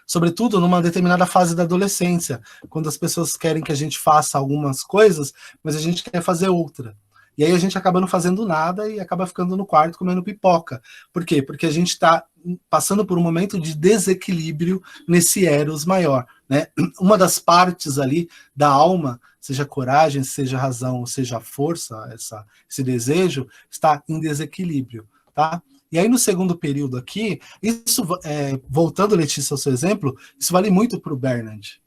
sobretudo numa determinada fase da adolescência, quando as pessoas querem que a gente faça algumas coisas, mas a gente quer fazer outra. E aí a gente acaba não fazendo nada e acaba ficando no quarto comendo pipoca. Por quê? Porque a gente está passando por um momento de desequilíbrio nesse eros maior, né? Uma das partes ali da alma, seja coragem, seja razão, ou seja força, esse desejo, está em desequilíbrio, tá? E aí no segundo período aqui, isso, voltando, Letícia, ao seu exemplo, isso vale muito para o Bernard.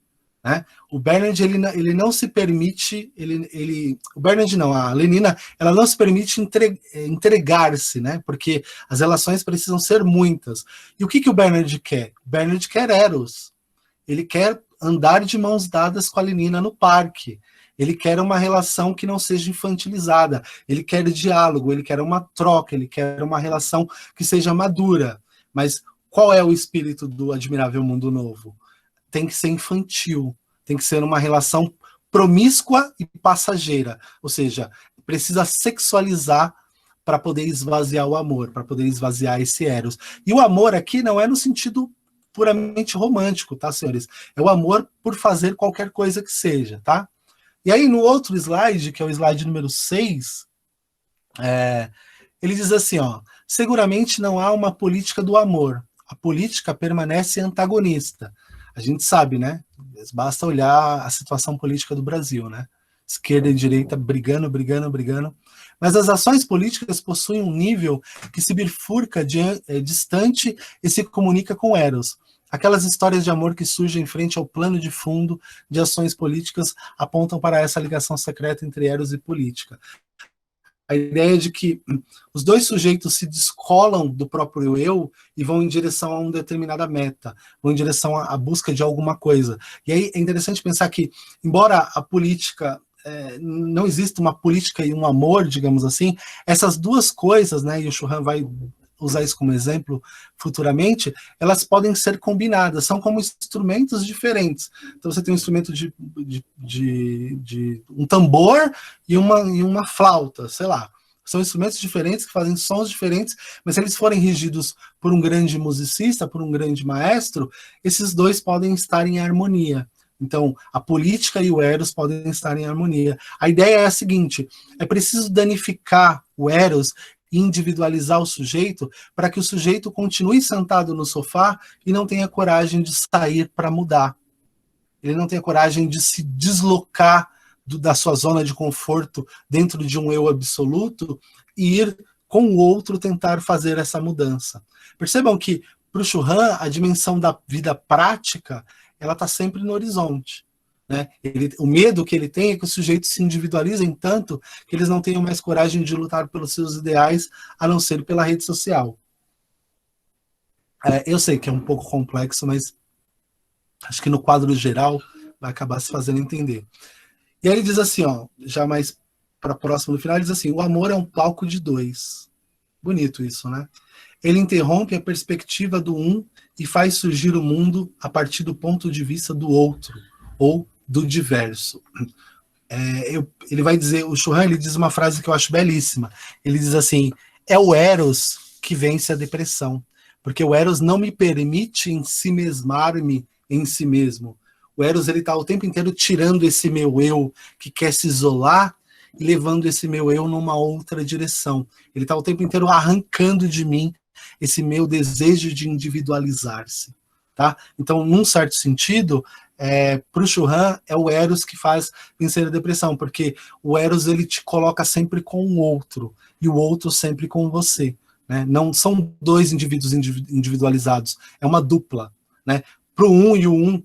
Né? O Bernard ele não se permite, o Bernard não, a Lenina, ela não se permite entregar-se, né? Porque as relações precisam ser muitas. E o que o Bernard quer? O Bernard quer eros. Ele quer andar de mãos dadas com a Lenina no parque. Ele quer uma relação que não seja infantilizada. Ele quer diálogo, ele quer uma troca, ele quer uma relação que seja madura. Mas qual é o espírito do Admirável Mundo Novo? Tem que ser infantil, tem que ser uma relação promíscua e passageira, ou seja, precisa sexualizar para poder esvaziar o amor, para poder esvaziar esse eros. E o amor aqui não é no sentido puramente romântico, tá, senhores? É o amor por fazer qualquer coisa que seja, tá? E aí no outro slide, que é o slide número 6, ele diz assim, ó, seguramente não há uma política do amor. A política permanece antagonista. A gente sabe, né? Basta olhar a situação política do Brasil, né? Esquerda e direita brigando. Mas as ações políticas possuem um nível que se bifurca distante e se comunica com Eros. Aquelas histórias de amor que surgem em frente ao plano de fundo de ações políticas apontam para essa ligação secreta entre Eros e política. A ideia de que os dois sujeitos se descolam do próprio eu e vão em direção a uma determinada meta, vão em direção à busca de alguma coisa. E aí é interessante pensar que, embora a política, não exista uma política e um amor, digamos assim, essas duas coisas, né, e o Churran vai usar isso como exemplo futuramente, elas podem ser combinadas, são como instrumentos diferentes. Então você tem um instrumento de um tambor e uma flauta, sei lá. São instrumentos diferentes que fazem sons diferentes, mas se eles forem regidos por um grande musicista, por um grande maestro, esses dois podem estar em harmonia. Então, a política e o Eros podem estar em harmonia. A ideia é a seguinte: é preciso danificar o Eros, individualizar o sujeito, para que o sujeito continue sentado no sofá e não tenha coragem de sair para mudar. Ele não tenha coragem de se deslocar da sua zona de conforto dentro de um eu absoluto e ir com o outro tentar fazer essa mudança. Percebam que, para o Churran, a dimensão da vida prática ela está sempre no horizonte. Né? O medo que ele tem é que os sujeitos se individualizem tanto que eles não tenham mais coragem de lutar pelos seus ideais, a não ser pela rede social. Eu sei que é um pouco complexo, mas acho que no quadro geral vai acabar se fazendo entender. E aí ele diz assim, ó, já mais para próximo do final, ele diz assim: o amor é um palco de dois. Bonito isso, né? Ele interrompe a perspectiva do um e faz surgir o mundo a partir do ponto de vista do outro, ou do diverso. Ele vai dizer, o Churran, ele diz uma frase que eu acho belíssima. Ele diz assim: é o Eros que vence a depressão, porque o Eros não me permite ensimesmar-me em si mesmo. O Eros, ele está o tempo inteiro tirando esse meu eu que quer se isolar e levando esse meu eu numa outra direção. Ele está o tempo inteiro arrancando de mim esse meu desejo de individualizar-se. Tá? Então, num certo sentido, para o Churran, é o Eros que faz vencer a depressão, porque o Eros ele te coloca sempre com o outro, e o outro sempre com você. Né? Não são dois indivíduos individualizados, é uma dupla. Né? Para o um e o um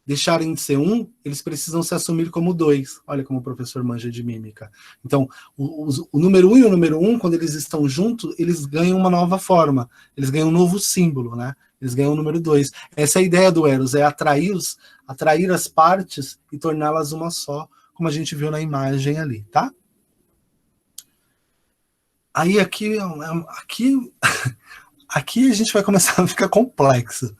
deixarem de ser um, eles precisam se assumir como dois. Olha como o professor manja de mímica. Então, o número 1 e o número 1, quando eles estão juntos, eles ganham uma nova forma, eles ganham um novo símbolo, né? Eles ganham o número 2. Essa é a ideia do Eros, é atrair as partes e torná-las uma só, como a gente viu na imagem ali, tá? Aí aqui a gente vai começar a ficar complexo.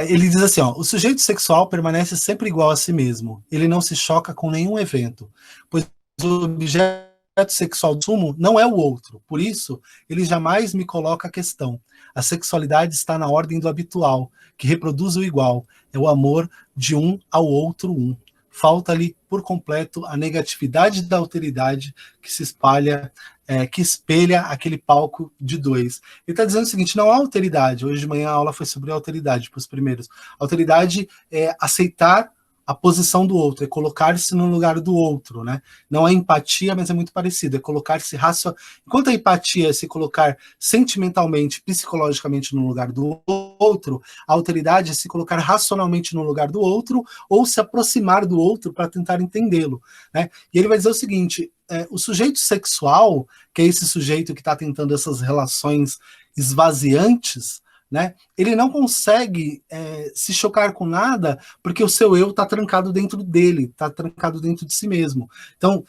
Ele diz assim, ó: o sujeito sexual permanece sempre igual a si mesmo. Ele não se choca com nenhum evento, pois o objeto sexual do sumo não é o outro. Por isso, ele jamais me coloca a questão. A sexualidade está na ordem do habitual, que reproduz o igual. É o amor de um ao outro um. Falta-lhe por completo a negatividade da alteridade que se espalha, que espelha aquele palco de dois. Ele está dizendo o seguinte: não há alteridade. Hoje de manhã a aula foi sobre alteridade para os primeiros. Alteridade é aceitar a posição do outro, é colocar-se no lugar do outro, né? Não é empatia, mas é muito parecido, é colocar-se enquanto a empatia é se colocar sentimentalmente, psicologicamente no lugar do outro, a alteridade é se colocar racionalmente no lugar do outro ou se aproximar do outro para tentar entendê-lo, né? E ele vai dizer o seguinte: o sujeito sexual, que é esse sujeito que está tentando essas relações esvaziantes, né? Ele não consegue se chocar com nada porque o seu eu está trancado dentro dele, está trancado dentro de si mesmo. Então,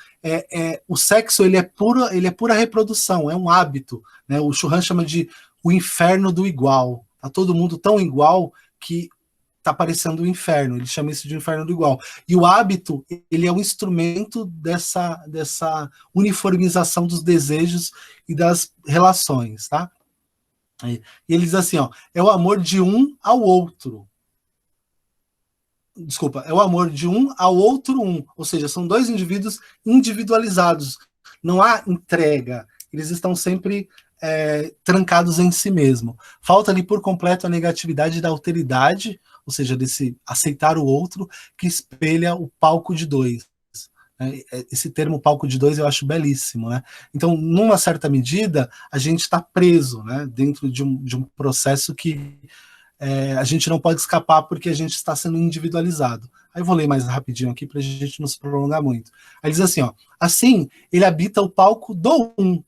o sexo ele é pura reprodução, é um hábito. Né? O Churran chama de o inferno do igual. Está todo mundo tão igual que está parecendo um inferno. Ele chama isso de inferno do igual. E o hábito ele é um instrumento dessa uniformização dos desejos e das relações, tá? E ele diz assim, ó: é o amor de um ao outro. Desculpa, é o amor de um ao outro um. Ou seja, são dois indivíduos individualizados. Não há entrega. Eles estão sempre trancados em si mesmo. Falta ali por completo a negatividade da alteridade, ou seja, desse aceitar o outro, que espelha o palco de dois. Esse termo palco de dois eu acho belíssimo, né? Então, numa certa medida, a gente está preso, né, dentro de um processo que a gente não pode escapar porque a gente está sendo individualizado. Aí eu vou ler mais rapidinho aqui para a gente não se prolongar muito. Aí diz assim, ó, assim, ele habita o palco do um.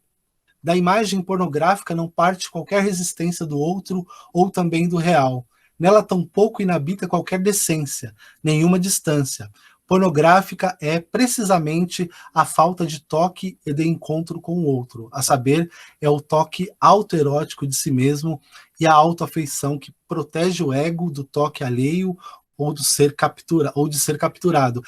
Da imagem pornográfica não parte qualquer resistência do outro ou também do real. Nela tampouco inabita qualquer decência, nenhuma distância. Pornográfica é precisamente a falta de toque e de encontro com o outro, a saber, é o toque autoerótico de si mesmo e a autoafeição que protege o ego do toque alheio ou de ser capturado.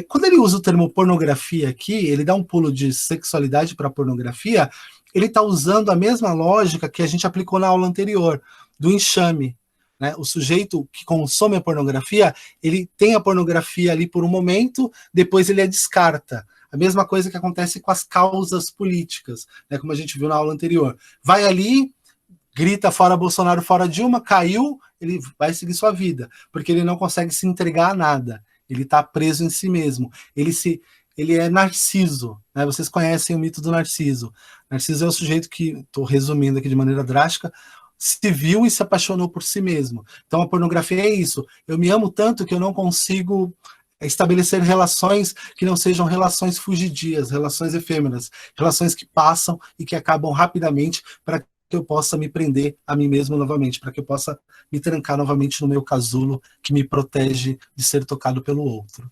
Quando ele usa o termo pornografia aqui, ele dá um pulo de sexualidade para pornografia, ele está usando a mesma lógica que a gente aplicou na aula anterior, do enxame. Né? O sujeito que consome a pornografia, ele tem a pornografia ali por um momento, depois ele a descarta. A mesma coisa que acontece com as causas políticas, né? Como a gente viu na aula anterior. Vai ali, grita fora Bolsonaro, fora Dilma, caiu, ele vai seguir sua vida, porque ele não consegue se entregar a nada. Ele está preso em si mesmo. Ele é Narciso, né? Vocês conhecem o mito do Narciso. Narciso é o sujeito que, estou resumindo aqui de maneira drástica, se viu e se apaixonou por si mesmo. Então a pornografia é isso. Eu me amo tanto que eu não consigo estabelecer relações que não sejam relações fugidias, relações efêmeras, relações que passam e que acabam rapidamente para que eu possa me prender a mim mesmo novamente, para que eu possa me trancar novamente no meu casulo que me protege de ser tocado pelo outro.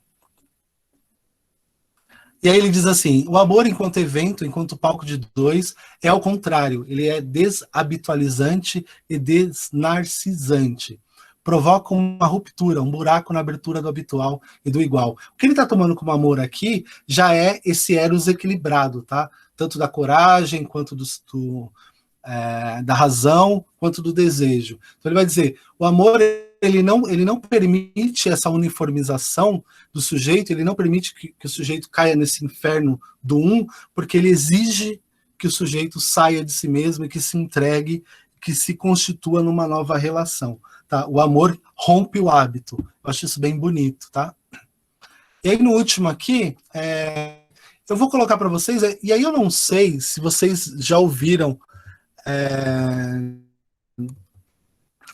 E aí ele diz assim, o amor enquanto evento, enquanto palco de dois, é ao contrário, ele é desabitualizante e desnarcisante. Provoca uma ruptura, um buraco na abertura do habitual e do igual. O que ele está tomando como amor aqui já é esse eros equilibrado, tá? Tanto da coragem, quanto da razão, quanto do desejo. Então ele vai dizer, o amor ele não permite essa uniformização do sujeito, ele não permite que o sujeito caia nesse inferno do um, porque ele exige que o sujeito saia de si mesmo e que se entregue, que se constitua numa nova relação. Tá? O amor rompe o hábito. Eu acho isso bem bonito. Tá? E aí no último aqui, eu vou colocar para vocês, e aí eu não sei se vocês já ouviram,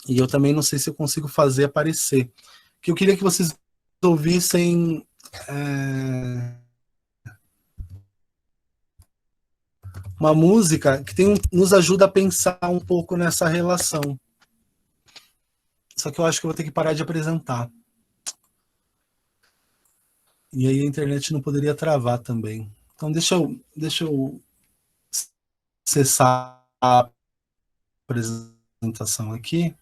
e eu também não sei se eu consigo fazer aparecer, que eu queria que vocês ouvissem uma música que nos ajuda a pensar um pouco nessa relação. Só que eu acho que eu vou ter que parar de apresentar. E aí a internet não poderia travar também. Então deixa eu cessar a apresentação aqui.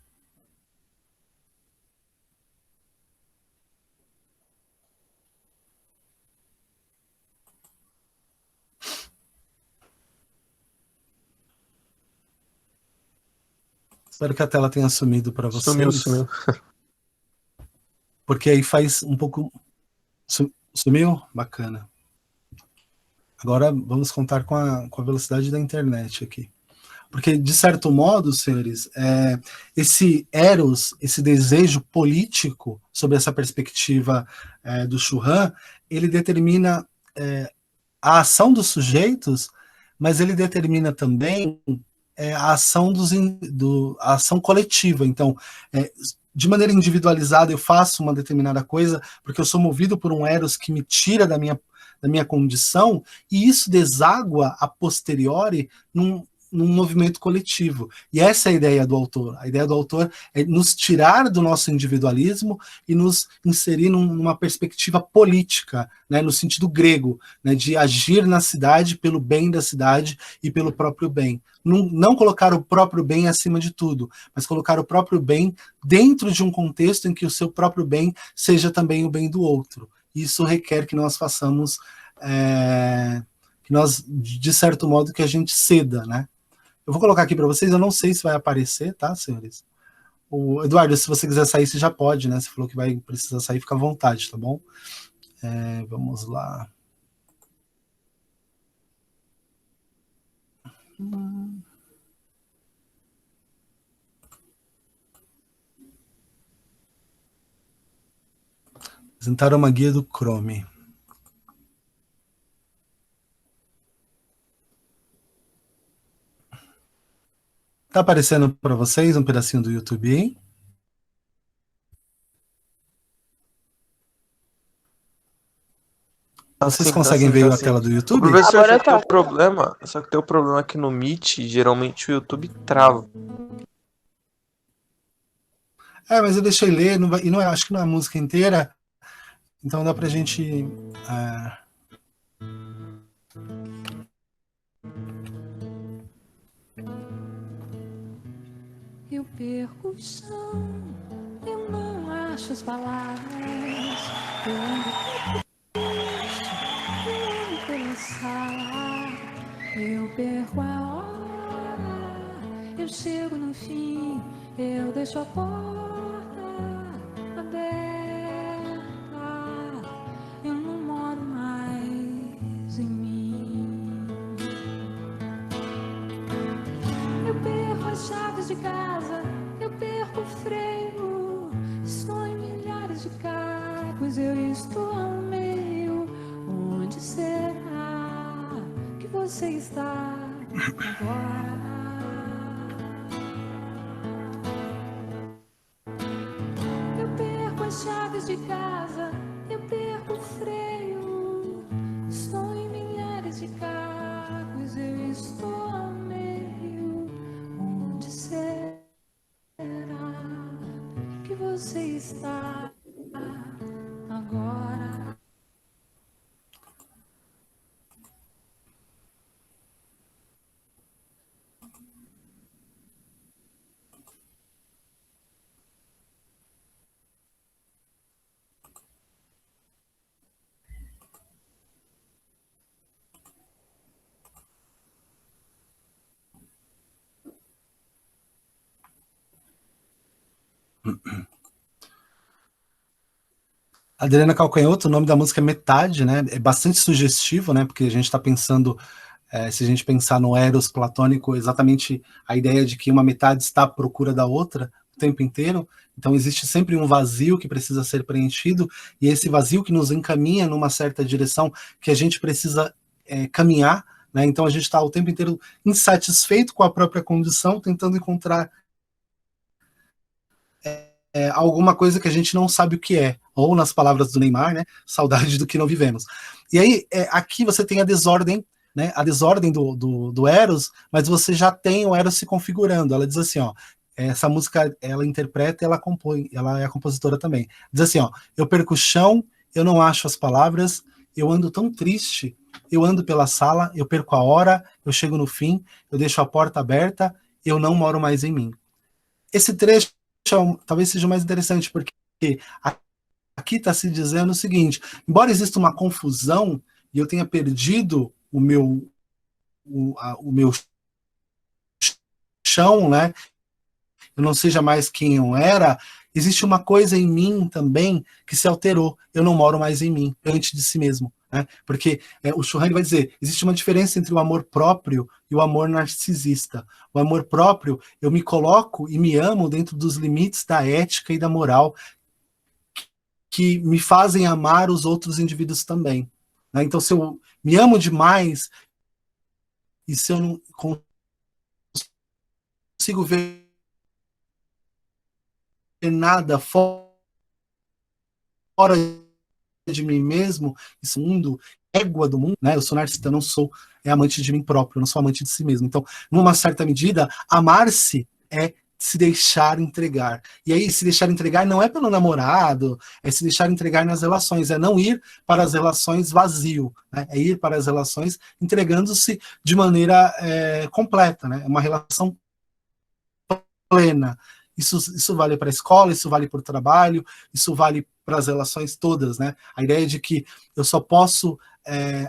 Espero que a tela tenha sumido para vocês. Sumiu. Porque aí faz um pouco... Sumiu? Bacana. Agora vamos contar com a velocidade da internet aqui. Porque, de certo modo, senhores, esse eros, esse desejo político, sob essa perspectiva do Churran, ele determina a ação dos sujeitos, mas ele determina também a ação a ação coletiva. Então, de maneira individualizada, eu faço uma determinada coisa porque eu sou movido por um eros que me tira da minha condição, e isso deságua a posteriori num movimento coletivo. E essa é a ideia do autor. A ideia do autor é nos tirar do nosso individualismo e nos inserir numa perspectiva política, né, no sentido grego, né, de agir na cidade pelo bem da cidade e pelo próprio bem. Não colocar o próprio bem acima de tudo, mas colocar o próprio bem dentro de um contexto em que o seu próprio bem seja também o bem do outro. Isso requer que nós façamos, que nós, de certo modo, que a gente ceda, né? Eu vou colocar aqui para vocês, eu não sei se vai aparecer, tá, senhores? O Eduardo, se você quiser sair, você já pode, né? Você falou que vai precisar sair, fica à vontade, tá bom? Vamos lá. Apresentar uma guia do Chrome. Tá aparecendo para vocês um pedacinho do YouTube aí? Vocês conseguem ver a tela do YouTube? O professor, só que tem um problema, aqui no Meet, geralmente o YouTube trava. Mas eu deixei ler, e não, acho que não é a música inteira, então dá pra gente... Eu perco o chão, eu não acho as palavras, eu ando pela sala, eu perco a hora, eu chego no fim, eu deixo a porta aberta, eu não moro mais em mim. Eu perco as chaves de casa, eu perco o freio, estou em milhares de cargos, eu estou ao meio. Onde será que você está agora? Eu perco as chaves de casa, eu perco o freio, estou em milhares de cargos, eu estou ao meio. Onde será que você está agora? Adriana Calcanhoto, o nome da música é Metade, né? É bastante sugestivo, né? Porque a gente está pensando, se a gente pensar no Eros platônico, exatamente a ideia de que uma metade está à procura da outra o tempo inteiro. Então existe sempre um vazio que precisa ser preenchido, e esse vazio que nos encaminha numa certa direção que a gente precisa caminhar, né? Então a gente está o tempo inteiro insatisfeito com a própria condição, tentando encontrar alguma coisa que a gente não sabe o que é, ou nas palavras do Neymar, né, saudade do que não vivemos. E aí, aqui você tem a desordem, né, a desordem do Eros, mas você já tem o Eros se configurando. Ela diz assim, ó, essa música, ela interpreta, ela compõe, ela é a compositora também. Diz assim, ó, eu perco o chão, eu não acho as palavras, eu ando tão triste, eu ando pela sala, eu perco a hora, eu chego no fim, eu deixo a porta aberta, eu não moro mais em mim. Esse trecho talvez seja mais interessante, porque aqui está se dizendo o seguinte: embora exista uma confusão e eu tenha perdido o meu chão, né? Eu não seja mais quem eu era, existe uma coisa em mim também que se alterou. Eu não moro mais em mim, antes de si mesmo. Né? Porque o Churran vai dizer, existe uma diferença entre o amor próprio e o amor narcisista. O amor próprio, eu me coloco e me amo dentro dos limites da ética e da moral que me fazem amar os outros indivíduos também. Né? Então, se eu me amo demais e se eu não consigo ver nada fora de mim mesmo, esse mundo, égua do mundo, né? Eu sou narcisista, eu não sou amante de mim próprio, eu não sou amante de si mesmo. Então, numa certa medida, amar-se é se deixar entregar. E aí, se deixar entregar não é pelo namorado, é se deixar entregar nas relações, é não ir para as relações vazio, né? É ir para as relações entregando-se de maneira completa, né? É uma relação plena. Isso vale para a escola, isso vale para o trabalho, isso vale para as relações todas, né? A ideia de que eu só posso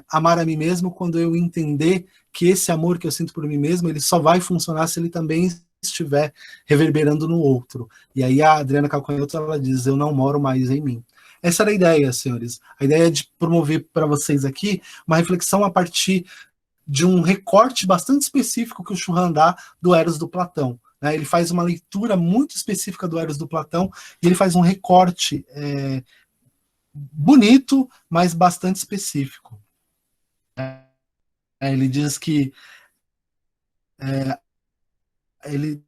amar a mim mesmo quando eu entender que esse amor que eu sinto por mim mesmo, ele só vai funcionar se ele também estiver reverberando no outro. E aí a Adriana Calcanhoto, ela diz, eu não moro mais em mim. Essa era a ideia, senhores. A ideia de promover para vocês aqui uma reflexão a partir de um recorte bastante específico que o Churran dá do Eros do Platão. Né? Ele faz uma leitura muito específica do Eros do Platão e ele faz um recorte bonito, mas bastante específico. Ele diz que ele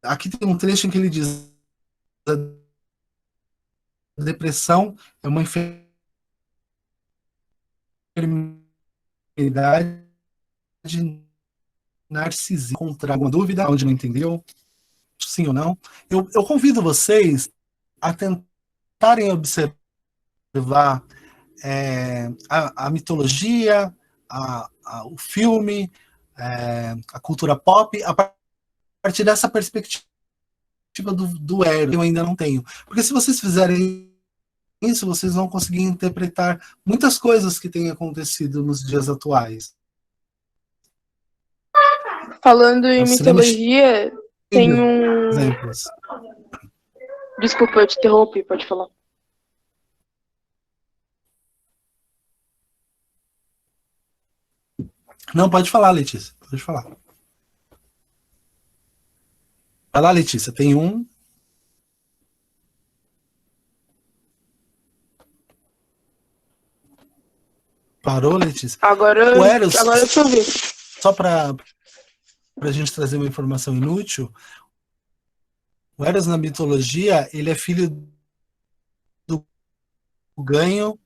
aqui tem um trecho em que ele diz: a depressão é uma enfermidade narcisista. Contra alguma dúvida, onde não entendeu, sim ou não? Eu convido vocês a tentarem observar a mitologia, o filme, a cultura pop, a partir dessa perspectiva do Eros, que eu ainda não tenho. Porque se vocês fizerem isso, vocês vão conseguir interpretar muitas coisas que têm acontecido nos dias atuais. Falando em mitologia, tem um... exemplos. Desculpa, eu te interrompi, pode falar. Não, pode falar, Letícia. Pode falar. Vai lá, Letícia. Tem um. Parou, Letícia? Agora, o Eros, agora eu tô ouvindo. Só para a gente trazer uma informação inútil, o Eros na mitologia, ele é filho do Ganho.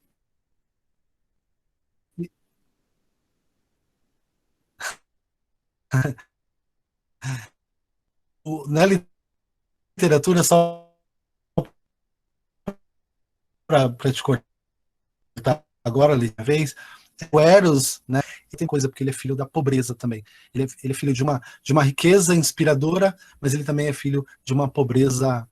Na literatura, só para te cortar agora, ali, uma vez, o Eros, né, tem coisa porque ele é filho da pobreza também. Ele é filho de uma riqueza inspiradora, mas ele também é filho de uma pobreza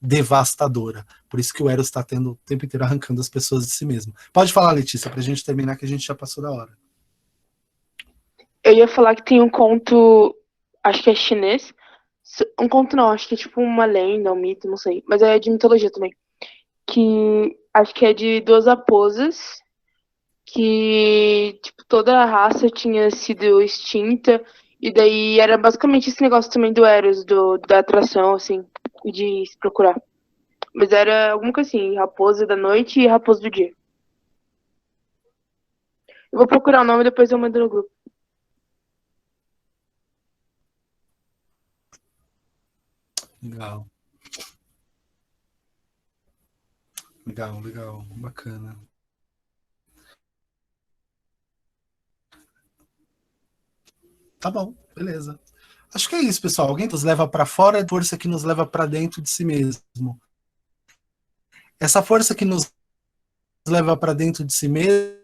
devastadora. Por isso que o Eros está tendo o tempo inteiro arrancando as pessoas de si mesmo. Pode falar, Letícia, para a gente terminar, que a gente já passou da hora. Eu ia falar que tem um conto, acho que é chinês. Um conto não, acho que é tipo uma lenda, um mito, não sei. Mas é de mitologia também. Que acho que é de duas raposas, que tipo, toda a raça tinha sido extinta. E daí era basicamente esse negócio também do Eros, da atração, assim, de se procurar. Mas era alguma coisa assim, raposa da noite e raposa do dia. Eu vou procurar o nome e depois eu mando no grupo. Legal. Legal. Bacana. Tá bom, beleza. Acho que é isso, pessoal. Alguém nos leva para fora, força que nos leva para dentro de si mesmo. Essa força que nos leva para dentro de si mesmo,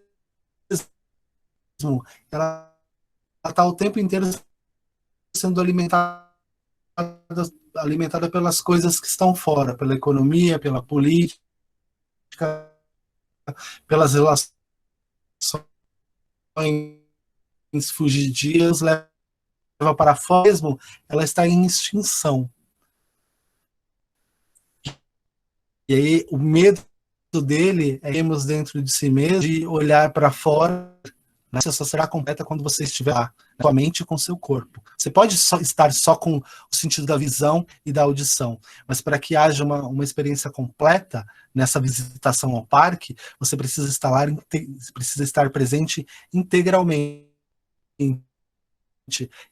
ela está o tempo inteiro sendo alimentada pelas coisas que estão fora, pela economia, pela política, pelas relações fugidias, leva para fora mesmo, ela está em extinção. E aí o medo dele é irmos dentro de si mesmo, de olhar para fora, né? Você só será completa quando você estiver lá, na sua mente e com seu corpo. Você pode estar só com o sentido da visão e da audição, mas para que haja uma experiência completa nessa visitação ao parque, você precisa estar presente integralmente.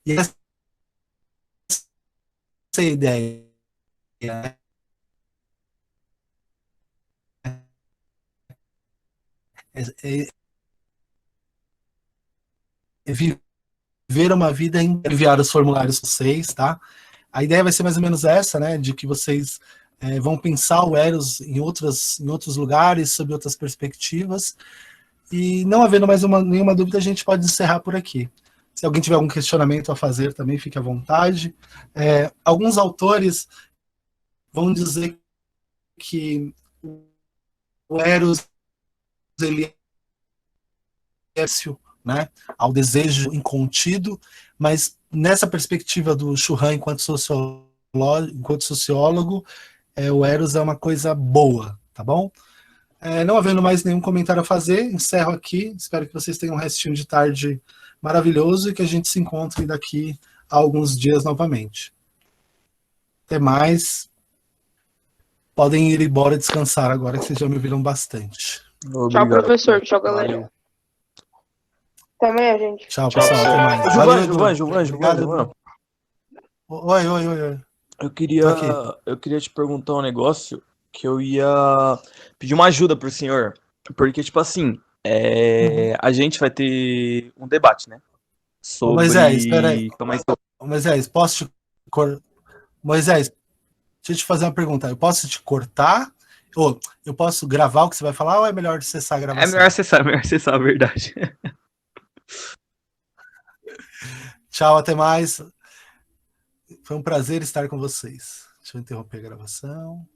E essa é a ideia, né? É viver uma vida em enviar os formulários para vocês, tá? A ideia vai ser mais ou menos essa, né? De que vocês vão pensar o Eros em outros lugares, sob outras perspectivas. E não havendo mais nenhuma dúvida, a gente pode encerrar por aqui. Se alguém tiver algum questionamento a fazer também, fique à vontade. Alguns autores vão dizer que o Eros, ele é, né, ao desejo incontido, mas nessa perspectiva do Churran enquanto sociólogo, o Eros é uma coisa boa, tá bom? Não havendo mais nenhum comentário a fazer, encerro aqui. Espero que vocês tenham um restinho de tarde maravilhoso e que a gente se encontre daqui a alguns dias novamente. Até mais. podem ir embora descansar agora, que vocês já me ouviram bastante. Obrigado. Tchau, professor. Tchau, galera. Valeu. Até amanhã, gente. Tchau, pessoal. Até mais. Giovanni. Oi. Eu queria te perguntar um negócio que eu ia pedir uma ajuda pro senhor. Porque, tipo assim, a gente vai ter um debate, né? Sobre... Moisés, espera aí. Moisés, Moisés, deixa eu te fazer uma pergunta. Eu posso te cortar? Ou eu posso gravar o que você vai falar ou é melhor cessar a gravação? É melhor acessar, a verdade. Tchau, até mais. Foi um prazer estar com vocês. Deixa eu interromper a gravação.